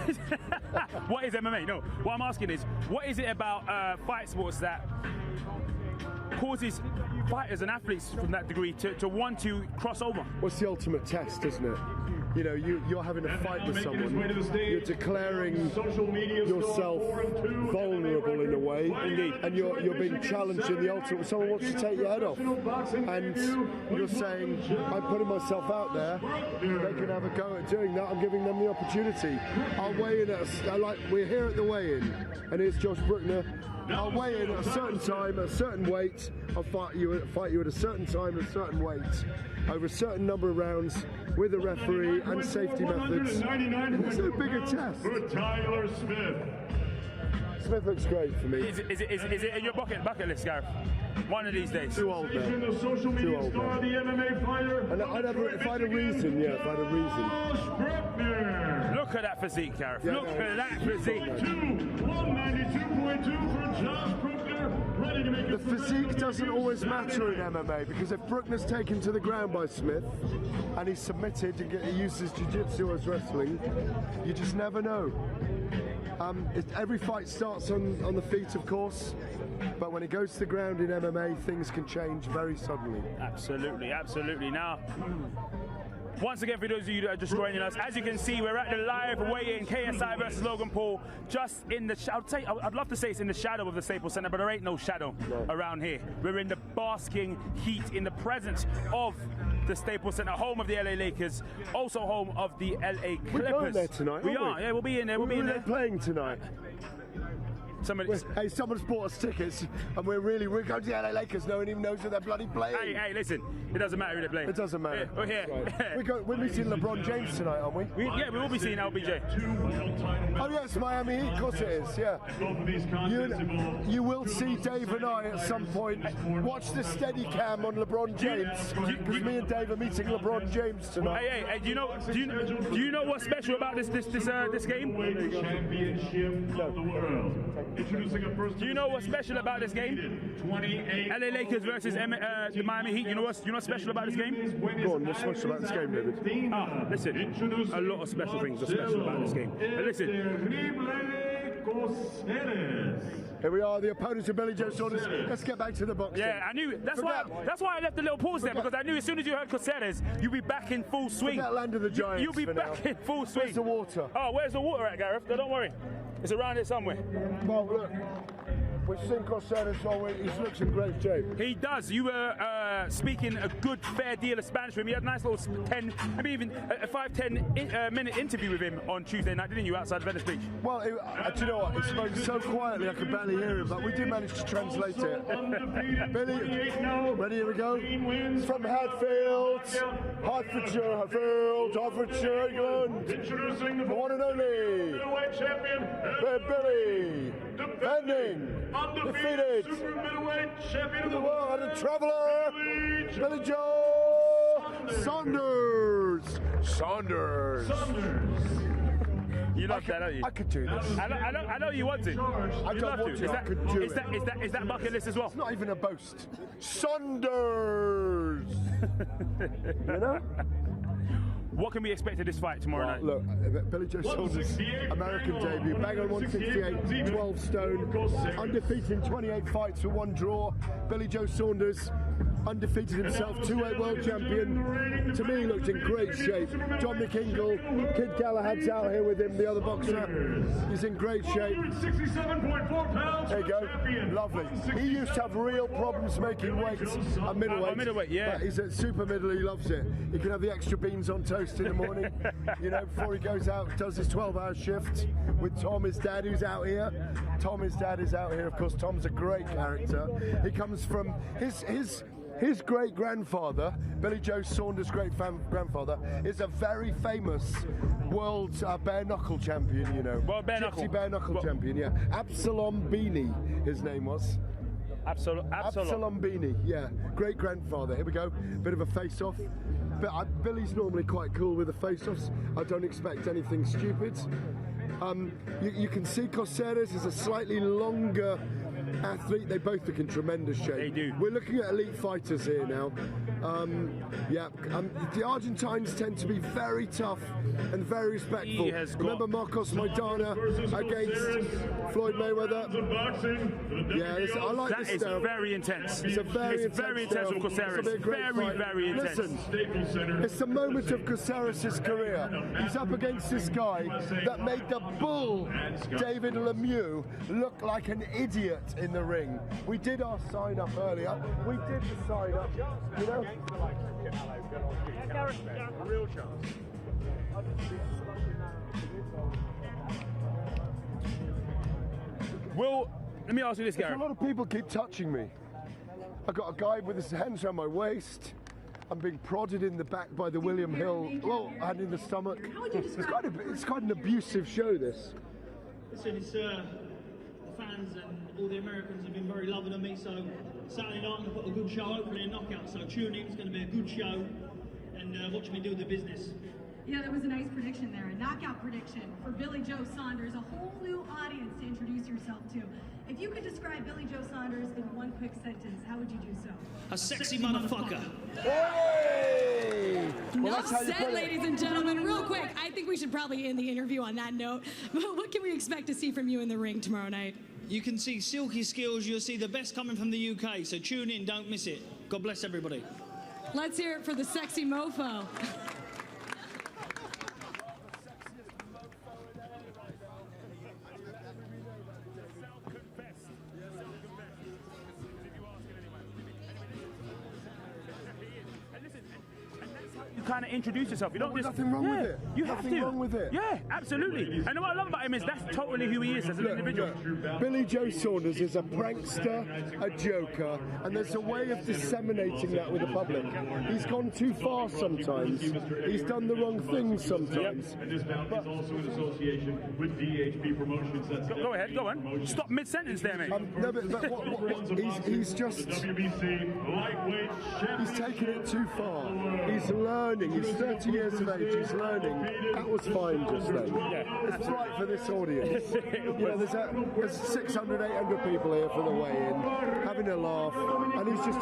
what is MMA. No. What I'm asking is, what is it about fight sports that causes fighters and athletes from that degree to want to cross over?
What's the ultimate test, isn't it? You know, you're having a fight with someone, you're declaring yourself vulnerable in a way, and you're being challenged in the ultimate. Someone wants to take your head off, and you're saying, I'm putting myself out there, they can have a go at doing that, I'm giving them the opportunity. I'll weigh in we're here at the weigh-in, and here's Josh Bruckner. I'll weigh in at a certain time, at a certain weight. I'll fight you at a certain time, at a certain weight, over a certain number of rounds, with a referee and safety methods. It's no bigger test.
For Tyler Smith.
Smith looks great for me.
Is it in your bucket list, Gareth? One of these days.
Too old now.
The social media star, the MMA fighter.
And if I had a reason, if I had a reason.
Look at that physique, Gareth. Look at that physique.
192.2 for Josh Bruckner. Ready to make
The physique doesn't always matter in MMA, because if Bruckner's taken to the ground by Smith and he's submitted and he uses jiu-jitsu as wrestling, you just never know. Every fight starts on the feet, of course, but when it goes to the ground in MMA, things can change very suddenly.
Absolutely, absolutely. Now, once again, for those of you that are just joining us, as you can see, we're at the live weigh-in, KSI versus Logan Paul, just in the, I'd love to say it's in the shadow of the Staples Center, but there ain't no shadow around here. We're in the basking heat, in the presence of the Staples Center, home of the LA Lakers, also home of the LA Clippers.
We're going there tonight,
We are, yeah, we'll be in there, we'll be in there.
Playing tonight. Hey, someone's bought us tickets, and we're going to the LA Lakers. No one even knows who they're bloody playing.
Hey, listen, it doesn't matter who they're playing.
It doesn't matter.
We're here.
We're meeting LeBron James tonight, aren't we?
Yeah, we will be seeing LBJ.
Oh yes, Miami Heat, of course it is, yeah. You will see Dave and I at some point. Watch the steady cam on LeBron James, because me and Dave are meeting LeBron James tonight.
Hey, do you know what's special about this game? Do you know what's special about this game? LA Lakers versus the Miami Heat. You know what's special about this game?
Go on, what's special about this game, David?
Listen, a lot of special things are special about this game. But listen.
Here we are, the opponents of Billy Joe Saunders. Let's get back to the boxing.
Yeah, I knew. That's why I left a little pause there, because I knew as soon as you heard Caceres, you'd be back in full swing.
Forget Land of the Giants.
You'll be back in full swing.
Where's the water?
Oh, where's the water at, Gareth? Don't worry. It's around it somewhere.
Well, look. We've seen Caceres, so he looks in great shape.
He does. You were speaking a good, fair deal of Spanish with him. You had a nice little 10, maybe even a 5-10 minute interview with him on Tuesday night, didn't you, outside Venice Beach?
Well, do you know what? He spoke so quietly I could barely hear him, but we did manage to translate it. Billy, ready? Here we go. From Hatfield, Hertfordshire, England.
Introducing the
one and only
middleweight champion,
Billy, defending. Undefeated
super middleweight champion
of the world and a traveler, Billy Joe Saunders.
You love that, don't you?
I could do this.
I know you want to.
I don't want to. I could do it.
Is that bucket list as well?
It's not even a boast. Saunders. You know?
What can we expect of this fight tomorrow night?
Look, Billy Joe Saunders, American debut, bang on 168, 12 stone, undefeated in 28 fights with 1 draw. Billy Joe Saunders, undefeated himself, 2-weight world champion. To me, he looked in great shape. Dominic Ingle, Kid Galahad's out here with him, the other boxer. He's in great shape.
67.4 pounds.
There you go. Lovely. He used to have real problems making weight at middleweight.
Middleweight, yeah.
But he's at super middle, he loves it. He can have the extra beans on toast in the morning, before he goes out, does his 12-hour shift with Tom, his dad, who's out here. Tom, his dad, is out here. Of course, Tom's a great character. He comes from his great-grandfather, Billy Joe Saunders' great-grandfather, is a very famous world bare-knuckle champion,
World bare-knuckle.
Gypsy bare-knuckle champion, yeah. Absalom Bini, his name was. Absalom Bini, yeah. Great-grandfather. Here we go. Bit of a face-off. But Billy's normally quite cool with the face-offs. I don't expect anything stupid. You can see Caceres is a slightly longer athlete. They both look in tremendous shape.
They do.
We're looking at elite fighters here now. The Argentines tend to be very tough and very respectful. Remember Marcos Maidana against Floyd Mayweather? Yeah, I like this style.
That is very intense.
It's very intense from
Caceres. Very intense.
Listen, it's the moment of Caceres' career. He's up against this guy that made the bull David Lemieux look like an idiot in the ring. We did our sign up earlier. We did the sign up.
Real chance. Well, let me ask you this, Gareth.
A lot of people keep touching me. I got a guy with his hands around my waist. I'm being prodded in the back by the William Hill. Well, and in the stomach. It's quite an abusive show, this.
Listen, it's the fans and all the Americans have been very loving of me, so Saturday night I'm going to put a good show, hopefully a knockout, so tune in, it's going to be a good show, and watch me do the business.
Yeah, that was a nice prediction there, a knockout prediction for Billy Joe Saunders, a whole new audience to introduce yourself to. If you could describe Billy Joe Saunders in one quick sentence, how would you do so?
A sexy motherfucker.
Hey! Well,
Enough said, ladies and gentlemen. Real quick, I think we we should probably end the interview on that note. But what can we expect to see from you in the ring tomorrow night?
You can see silky skills. You'll see the best coming from the UK. So tune in, don't miss it. God bless everybody.
Let's hear it for the sexy mofo.
You kind of introduce yourself. You don't just.
Nothing wrong with it.
You have to.
Nothing wrong with it.
Yeah, absolutely. And what I love about him is that's totally who he is as an individual.
Billy Joe Saunders is a prankster, a joker, and there's a way of disseminating that with the public. He's gone too far sometimes. He's done the wrong things sometimes.
And this bout is also in association with DHP Promotions. That's
Go ahead, go on. Stop mid-sentence there, mate.
No, but he's just... He's taken it too far. He's learning. He's 30 years of age. He's learning. That was fine just then.
Yeah.
It's right for this audience. You know, there's 600, 800 people here for the weigh-in, having a laugh, and he's just...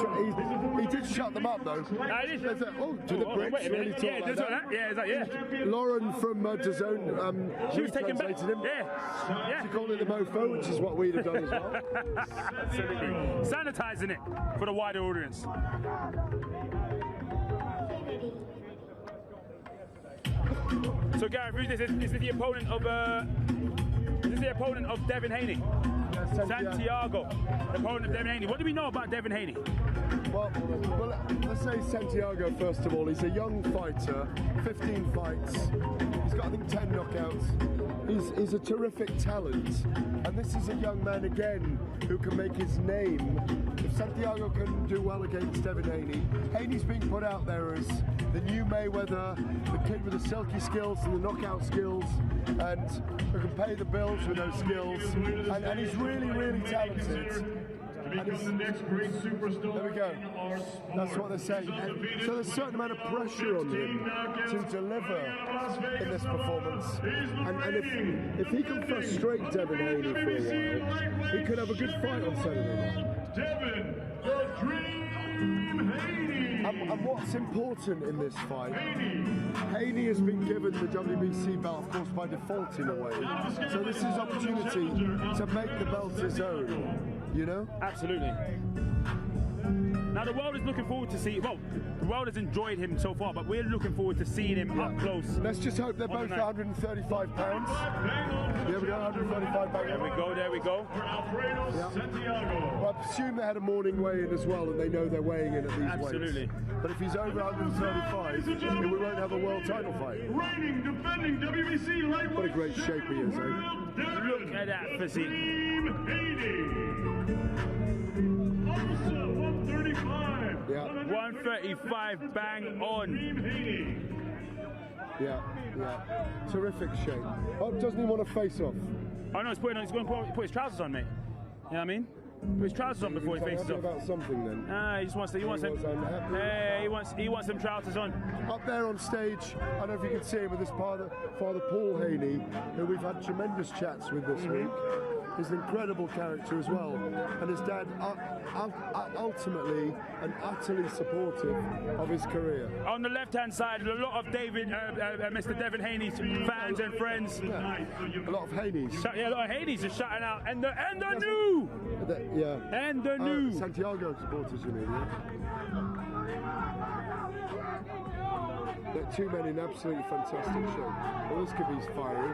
he did shut them up, though. There's a, to the Brits,
wait a
really
minute.
talk
Yeah,
like that.
Yeah, is that, yeah.
Lauren from DAZN,
she was taking back.
him.
Yeah.
She called it the mofo, which is what we'd have done as well.
Absolutely. Sanitizing it for the wider audience. So Gareth, who's this? Is this the opponent of Devin Haney? Santiago, the opponent of Devin Haney. What do we know about Devin Haney?
Well, let's say Santiago first of all. He's a young fighter, 15 fights. He's got, I think, 10 knockouts. He's a terrific talent, and this is a young man again who can make his name. If Santiago can do well against Devin Haney, Haney's being put out there as the new Mayweather, the kid with the silky skills and the knockout skills, and who can pay the bills with those skills, and he's really, really talented. There we go. That's what they're saying. And so there's a certain amount of pressure on him to deliver in this performance. And if he can frustrate Devin Haney for a while, he could have a good fight on Saturday night.
Devin, the Dream Haney.
And what's important in this fight, Haney has been given the WBC belt, of course, by default in a way. So this is opportunity to make the belt his own. You know?
Absolutely. Now the world is looking forward to see. Well, the world has enjoyed him so far, but we're looking forward to seing him up close.
Let's just hope they're both 135 pounds. There we go, 135 pounds.
There we go. There we go.
Well, I assume they had a morning weigh-in as well, and they know they're weighing in at these
Absolutely.
weights. But if he's over 135, then we won't have a world title fight.
Reigning, defending WBC lightweight.
What a great shape he is, eh?
Look at that physique.
Dream Haney. Also 135.
Yeah.
135, bang on.
Yeah. Terrific shape. Oh, doesn't he want to face off?
Oh no, he's going to put his trousers on, mate. You know what I mean? Put his trousers on before he faces off.
About something then.
He just wants to. He wants them trousers on.
Up there on stage, I don't know if you can see him with his father Paul Haney, who we've had tremendous chats with this week. He's an incredible character as well, and his dad ultimately and utterly supportive of his career.
On the left-hand side, a lot of Mr. Devin Haney's fans and friends.
Yeah. A lot of Haneys.
A lot of Haneys are shouting out, and the new. And the new.
Santiago supporters, you mean? Yeah? Two men in absolutely fantastic shape. Well, this could be fiery.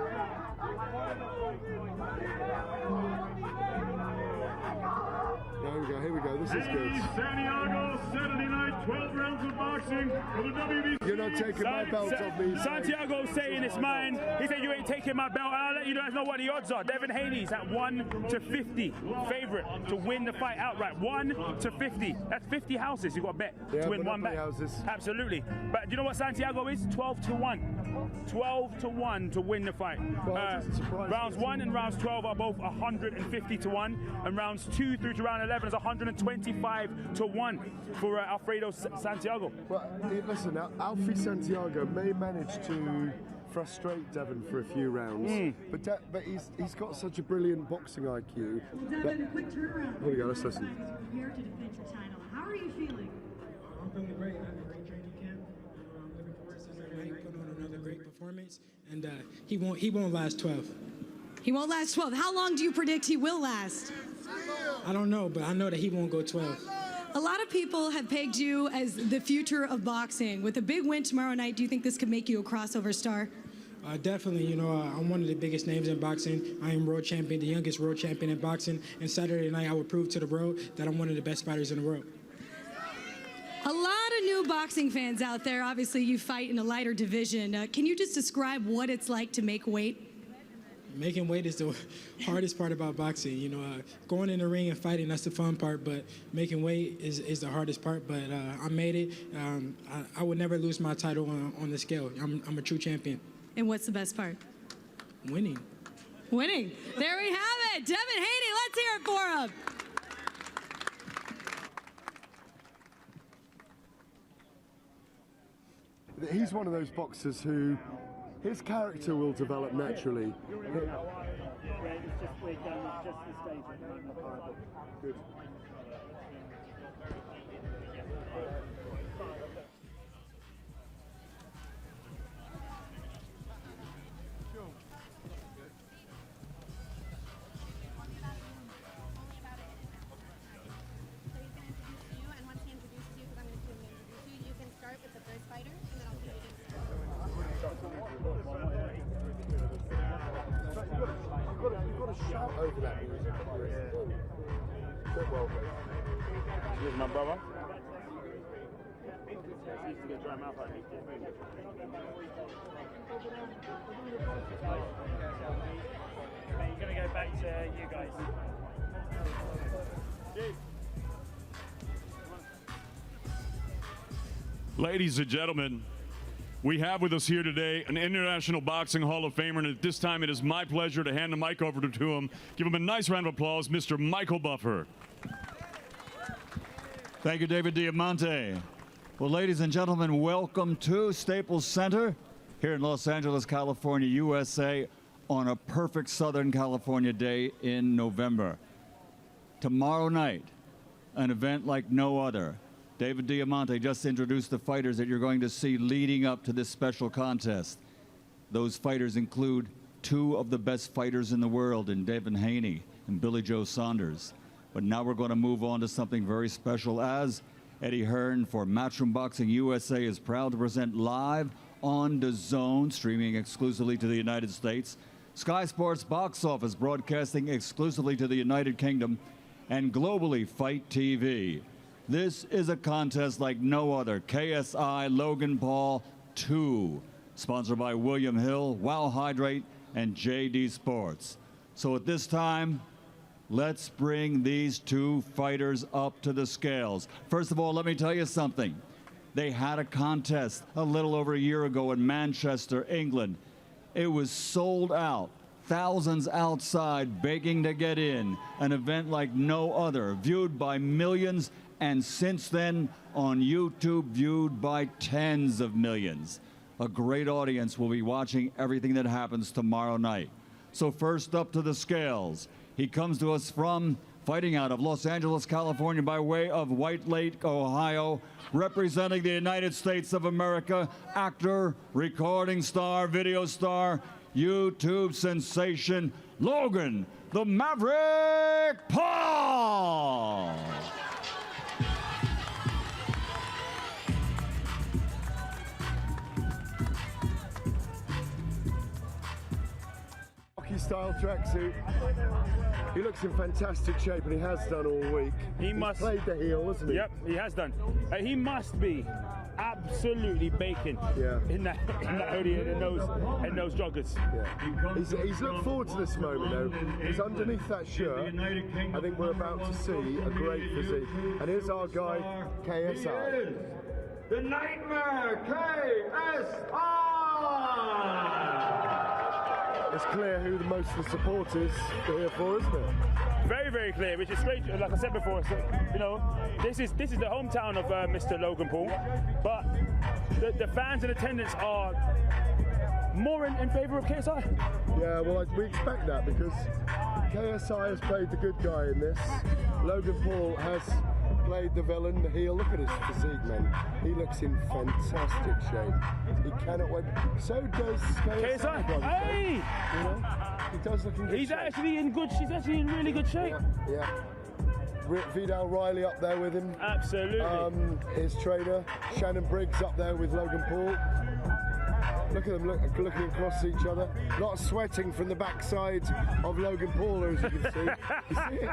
Here we go, this is good.
Santiago, Saturday night, 12 rounds of boxing for the WBC.
You're not taking my belt off me.
Santiago's saying it's mine. He said you ain't taking my belt. I'll let you guys know what the odds are. Devin Haney's at 1-50 favorite to win the fight outright. 1-50. That's 50 houses you got to bet to win one bet. Absolutely. But do you know what Santiago is? 12-1. 12-1 to win the fight. Rounds 1 and rounds 12 are both 150-1, and rounds 2 through to round 11 is 125-1 for Alfredo Santiago.
Well, listen, Alfie Santiago may manage to frustrate Devin for a few rounds, but he's got such a brilliant boxing IQ.
Devin, a quick turnaround.
Here we go, let's listen.
Prepare to defend your title. How are you feeling?
I'm feeling great. I have a great training camp. I'm looking forward to Saturday night, put on another great performance. performance, and he won't last 12.
He won't last 12. How long do you predict he will last?
I don't know, but I know that he won't go 12.
A lot of people have pegged you as the future of boxing. With a big win tomorrow night, do you think this could make you a crossover star?
Definitely. You know, I'm one of the biggest names in boxing. I am world champion, the youngest world champion in boxing. And Saturday night, I will prove to the world that I'm one of the best fighters in the world.
A lot of new boxing fans out there. Obviously, you fight in a lighter division. Can you just describe what it's like to make weight?
Making weight is the hardest part about boxing. You know, going in the ring and fighting, that's the fun part, but making weight is the hardest part. But I made it. I would never lose my title on the scale. I'm a true champion.
And what's the best part?
Winning.
Winning. There we have it. Devin Haney, let's hear it for him.
He's one of those boxers who his character will develop naturally. Good. Shout over that music. Well,
this is my brother. He used to get dry mouth.
You're going to go back to you guys.
Ladies and gentlemen, we have with us here today an International Boxing Hall of Famer, and at this time it is my pleasure to hand the mic over to him. Give him a nice round of applause, Mr. Michael Buffer.
Thank you, David Diamante. Well, ladies and gentlemen, welcome to Staples Center here in Los Angeles, California, USA, on a perfect Southern California day in November. Tomorrow night, an event like no other. David Diamante just introduced the fighters that you're going to see leading up to this special contest. Those fighters include two of the best fighters in the world in Devin Haney and Billy Joe Saunders. But now we're going to move on to something very special, as Eddie Hearn for Matchroom Boxing USA is proud to present live on DAZN, streaming exclusively to the United States, Sky Sports Box Office broadcasting exclusively to the United Kingdom, and globally Fight TV. This is a contest like no other. KSI Logan Paul 2, sponsored by William Hill, Wow Hydrate, and JD Sports. So at this time, let's bring these two fighters up to the scales. First of all, let me tell you something. They had a contest a little over a year ago in Manchester, England. It was sold out. Thousands outside begging to get in. An event like no other, viewed by millions, and since then on YouTube, viewed by tens of millions. A great audience will be watching everything that happens tomorrow night. So first up to the scales, he comes to us from fighting out of Los Angeles, California, by way of White Lake, Ohio, representing the United States of America, actor, recording star, video star, YouTube sensation, Logan the Maverick Paul.
Style tracksuit. He looks in fantastic shape, and he has done all week. He's played the heel, hasn't he?
Yep, he has done. He must be absolutely baking in that hoodie and those joggers.
Yeah. He's looked forward to this moment, though, because underneath that shirt, I think we're about to see a great physique. And here's our guy, KSI.
The Nightmare, KSI!
It's clear who most of the supporters are here for, isn't it?
Very, very clear, which is great. Like I said before, so, you know, this is the hometown of Mr. Logan Paul, but the fans in attendance are more in favour of KSI.
Yeah, well, we expect that, because KSI has played the good guy in this. Logan Paul has played the villain, the heel. Look at his physique, man. He looks in fantastic shape. He cannot wait. So does KSI.
Hey!
You know, he does look in good
He's
shape.
actually in good. She's actually in really good shape.
Yeah. Vidal Riley up there with him.
Absolutely.
His trainer, Shannon Briggs up there with Logan Paul. Look at them looking across each other. A lot of sweating from the backside of Logan Paul, as you can see. You see it?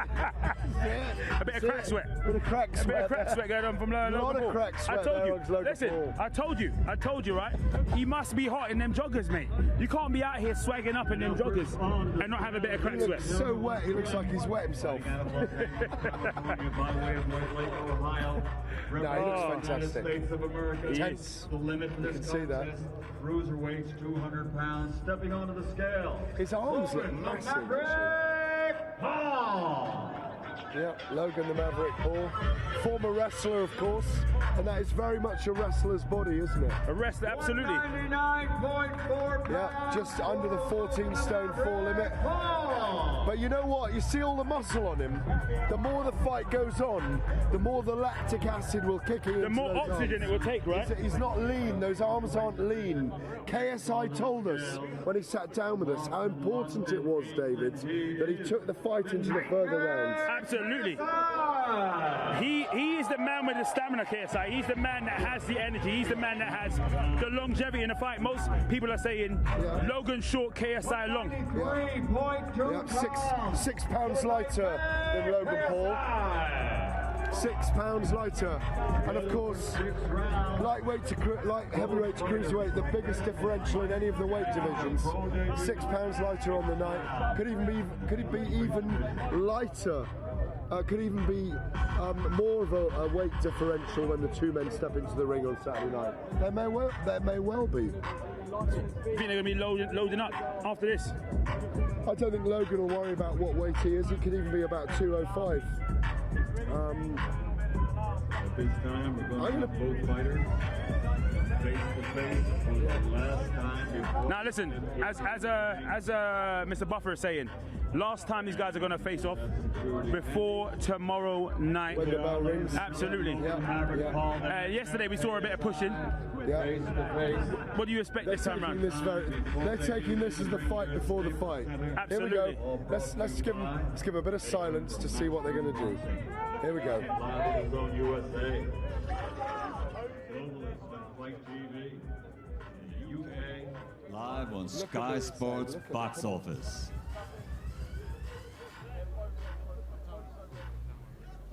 Yeah.
A bit of crack sweat.
A bit of crack sweat.
A bit of crack sweat going on from Logan Paul.
A lot of crack sweat.
I told you.
Logan
Listen,
Paul.
I told you, right? He must be hot in them joggers, mate. You can't be out here swagging up in them joggers and not have a bit of crack
He
sweat.
looks so wet. He looks like he's wet himself. No, he looks fantastic. Tense.
The limit for this
You can see that.
contest. Cruiserweights, 200 pounds, stepping onto the scale.
His arms look
Logan the
massive.
Maverick Paul.
Yeah, Logan the Maverick Paul. Former wrestler, of course. And that is very much a wrestler's body, isn't it?
A wrestler, absolutely.
99.4
Yeah, just under the 14 stone 4 limit. But you know what? You see all the muscle on him. The more the fight goes on, the more the lactic acid will kick in.
The more oxygen it will take, right?
He's not lean. Those arms aren't lean. KSI told us when he sat down with us how important it was, David, that he took the fight into the further rounds.
Absolutely. He is the man with the stamina, KSI. He's the man that has the energy. He's the man that has the longevity in the fight. Most people are saying Logan short, KSI long.
Yeah, 6 pounds lighter than Logan Paul. 6 pounds lighter, and of course, lightweight to heavyweight to cruiserweight, the biggest differential in any of the weight divisions. 6 pounds lighter on the night. Could it be even lighter? Could even be more of a weight differential when the two men step into the ring on Saturday night. There may well be.
You think they're going to be loading up after this?
I don't think Logan will worry about what weight he is. It could even be about 205.
At this time, we're going to have both fighters face to face for the last time before.
Now listen, as Mr. Buffer is saying, last time these guys are going to face off before tomorrow night.
When the bell rings.
Absolutely. Yesterday we saw a bit of pushing.
Yeah.
What do you expect this time round?
They're taking this as the fight before the fight.
Absolutely.
Here we go. Let's give a bit of silence to see what they're going to do. Here we go.
Live on USA. Fight TV. UK.
Live on Sky Sports Box Office.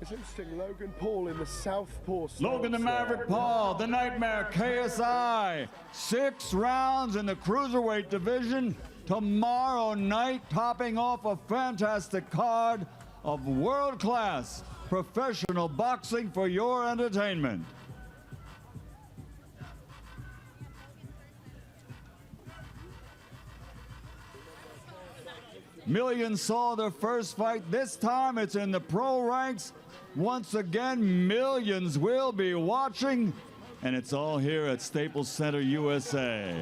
It's interesting, Logan Paul in the southpaw stance.
Logan the Maverick Paul, the Nightmare, KSI. 6 rounds in the cruiserweight division. Tomorrow night, topping off a fantastic card of world-class professional boxing for your entertainment. Millions saw their first fight. This time it's in the pro ranks. Once again, millions will be watching, and it's all here at Staples Center, USA.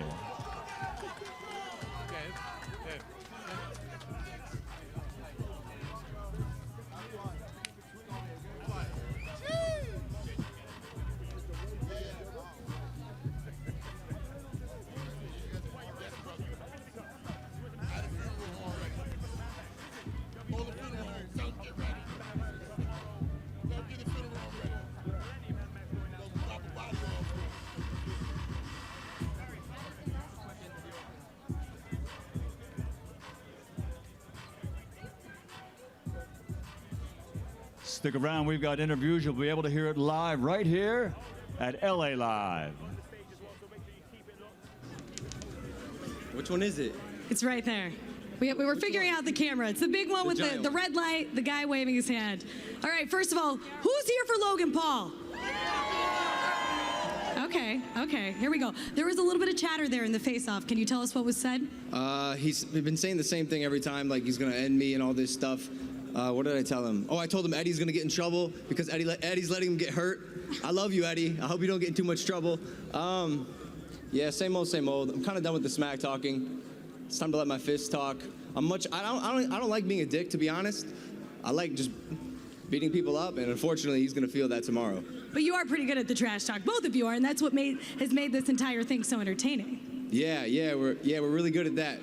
Stick around, we've got interviews. You'll be able to hear it live right here at LA Live.
Which one is it?
It's right there. We were figuring out the camera. It's the big one with the red light, the guy waving his hand. All right, first of all, who's here for Logan Paul? Okay, here we go. There was a little bit of chatter there in the face-off. Can you tell us what was said?
He's been saying the same thing every time, like he's gonna end me and all this stuff. What did I tell him? Oh, I told him Eddie's gonna get in trouble because Eddie's letting him get hurt. I love you, Eddie. I hope you don't get in too much trouble. Yeah, same old, same old. I'm kind of done with the smack talking. It's time to let my fists talk. I don't like being a dick, to be honest. I like just beating people up, and unfortunately, he's going to feel that tomorrow.
But you are pretty good at the trash talk. Both of you are, and that's what has made this entire thing so entertaining.
Yeah, we're really good at that.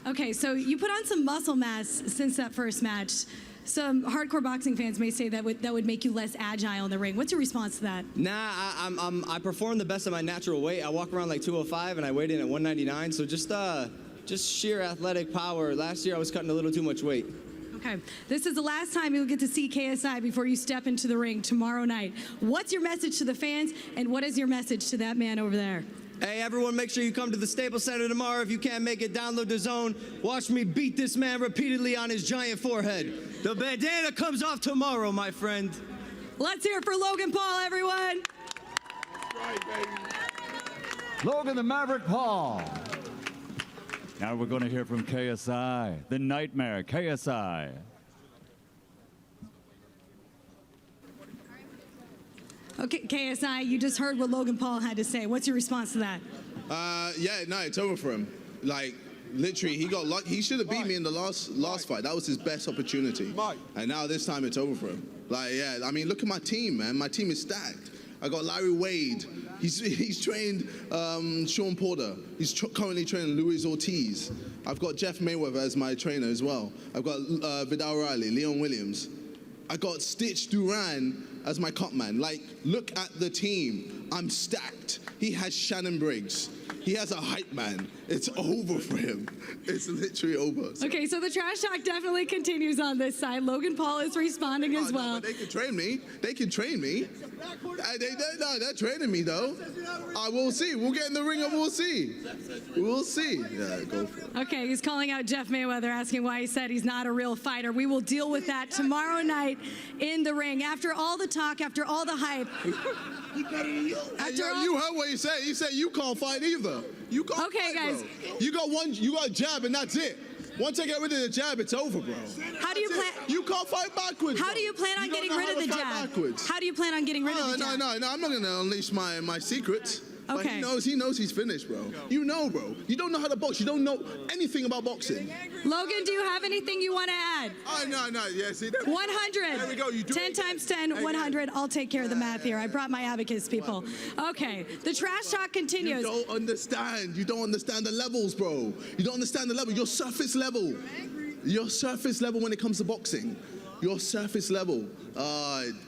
Okay, so you put on some muscle mass since that first match. Some hardcore boxing fans may say that would make you less agile in the ring. What's your response to that?
Nah, I perform the best of my natural weight. I walk around like 205, and I weighed in at 199. So just sheer athletic power. Last year, I was cutting a little too much weight.
Okay, this is the last time you'll get to see KSI before you step into the ring tomorrow night. What's your message to the fans, and what is your message to that man over there?
Hey, everyone, make sure you come to the Staples Center tomorrow. If you can't make it, download the Zone. Watch me beat this man repeatedly on his giant forehead. The bandana comes off tomorrow, my friend.
Let's hear it for Logan Paul, everyone.
Logan the Maverick Paul. Now we're going to hear from KSI, the Nightmare, KSI.
Okay, KSI, you just heard what Logan Paul had to say. What's your response to that?
Yeah, no, it's over for him. Like, literally, he got lucky. He should have beat me in the last fight. That was his best opportunity. And now this time it's over for him. Like, yeah, I mean, look at my team, man. My team is stacked. I got Larry Wade. He's trained Sean Porter. He's currently training Luis Ortiz. I've got Jeff Mayweather as my trainer as well. I've got Vidal Riley, Leon Williams. I got Stitch Duran as my cut man. Like, look at the team. I'm stacked. He has Shannon Briggs. He has a hype man. It's over for him. It's literally over.
Okay, so the trash talk definitely continues on this side. Logan Paul is responding as well.
No, they can train me. They can train me. They're training me, though. We'll see. We'll get in the ring and we'll see. We'll see. Yeah, go for it.
Okay, he's calling out Jeff Mayweather, asking why he said he's not a real fighter. We will deal with that tomorrow night in the ring. After all the talk, after all the hype.
You heard what he said. He said you can't fight either. You can't fight, guys. Bro. You got a jab and that's it. Once I get rid of the jab, it's over, bro.
How do you plan?
You can't fight backwards.
How do you plan on getting rid of the jab?
Backwards.
How do you plan on getting rid of the jab?
No, I'm not gonna unleash my secrets.
Okay.
But he knows he's finished, bro. You know, bro. You don't know how to box. You don't know anything about boxing.
Logan, do you have anything you want to add?
No. Yeah, see that?
100.
There we go. You do
10 times 10, 100. I'll take care of the math here. I brought my abacus, people. Okay, the trash talk continues.
You don't understand. You don't understand the levels, bro. You don't understand the level. You're surface level. You're surface level when it comes to boxing. You're surface level.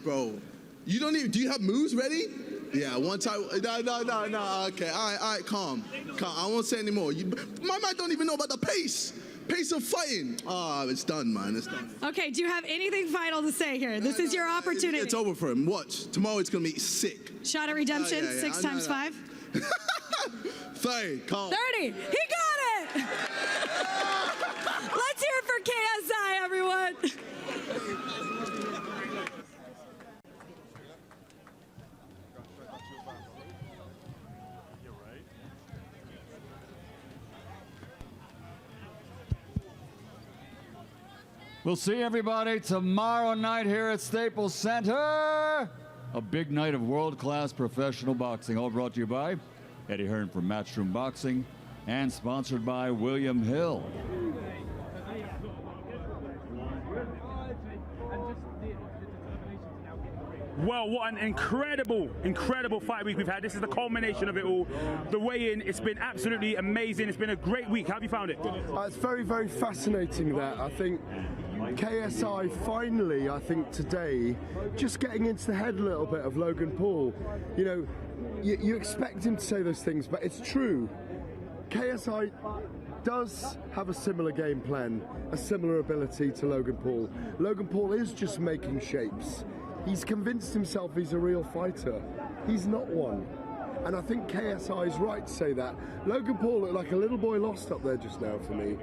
Bro. You don't even, do you have moves ready? Yeah, one time. No. Okay, all right, calm. I won't say anymore. My man don't even know about the pace of fighting. It's done, man. It's done.
Okay, do you have anything final to say here? This is your opportunity.
It's over for him. Watch. Tomorrow it's gonna be sick.
Shot at redemption, 6 times 5.
30. Calm.
30. He got it. Let's hear it for KSI, everyone.
We'll see everybody tomorrow night here at Staples Center. A big night of world-class professional boxing. All brought to you by Eddie Hearn from Matchroom Boxing and sponsored by William Hill.
Well, what an incredible fight week we've had. This is the culmination of it all. The weigh-in, it's been absolutely amazing. It's been a great week. How have you found it?
It's very, very fascinating that. I think KSI finally, I think today, just getting into the head a little bit of Logan Paul. You know, you expect him to say those things, but it's true. KSI does have a similar game plan, a similar ability to Logan Paul. Logan Paul is just making shapes. He's convinced himself he's a real fighter. He's not one. And I think KSI is right to say that. Logan Paul looked like a little boy lost up there just now for me.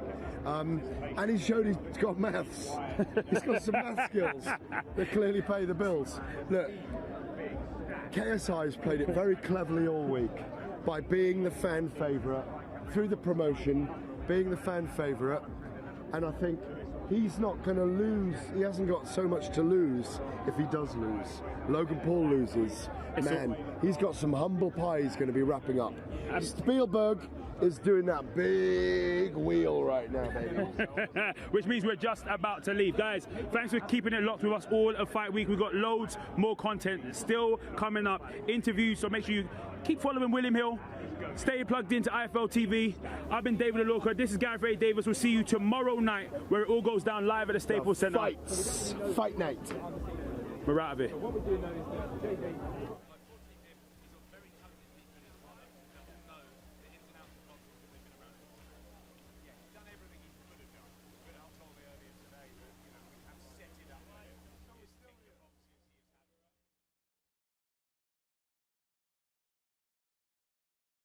And he showed he's got maths. He's got some math skills that clearly pay the bills. Look, KSI has played it very cleverly all week by being the fan favourite through the promotion, being the fan favourite. And I think he's not going to lose. He hasn't got so much to lose if he does lose. Logan Paul loses. Man, he's got some humble pie he's going to be wrapping up. Spielberg is doing that big wheel right now, baby.
Which means we're just about to leave. Guys, thanks for keeping it locked with us all of Fight Week. We've got loads more content still coming up, interviews, so make sure you keep following William Hill. Stay plugged into IFL TV. I've been David Alorka. This is Gareth Ray Davis. We'll see you tomorrow night where it all goes down live at the Staples Center.
Fight night.
We're out of here.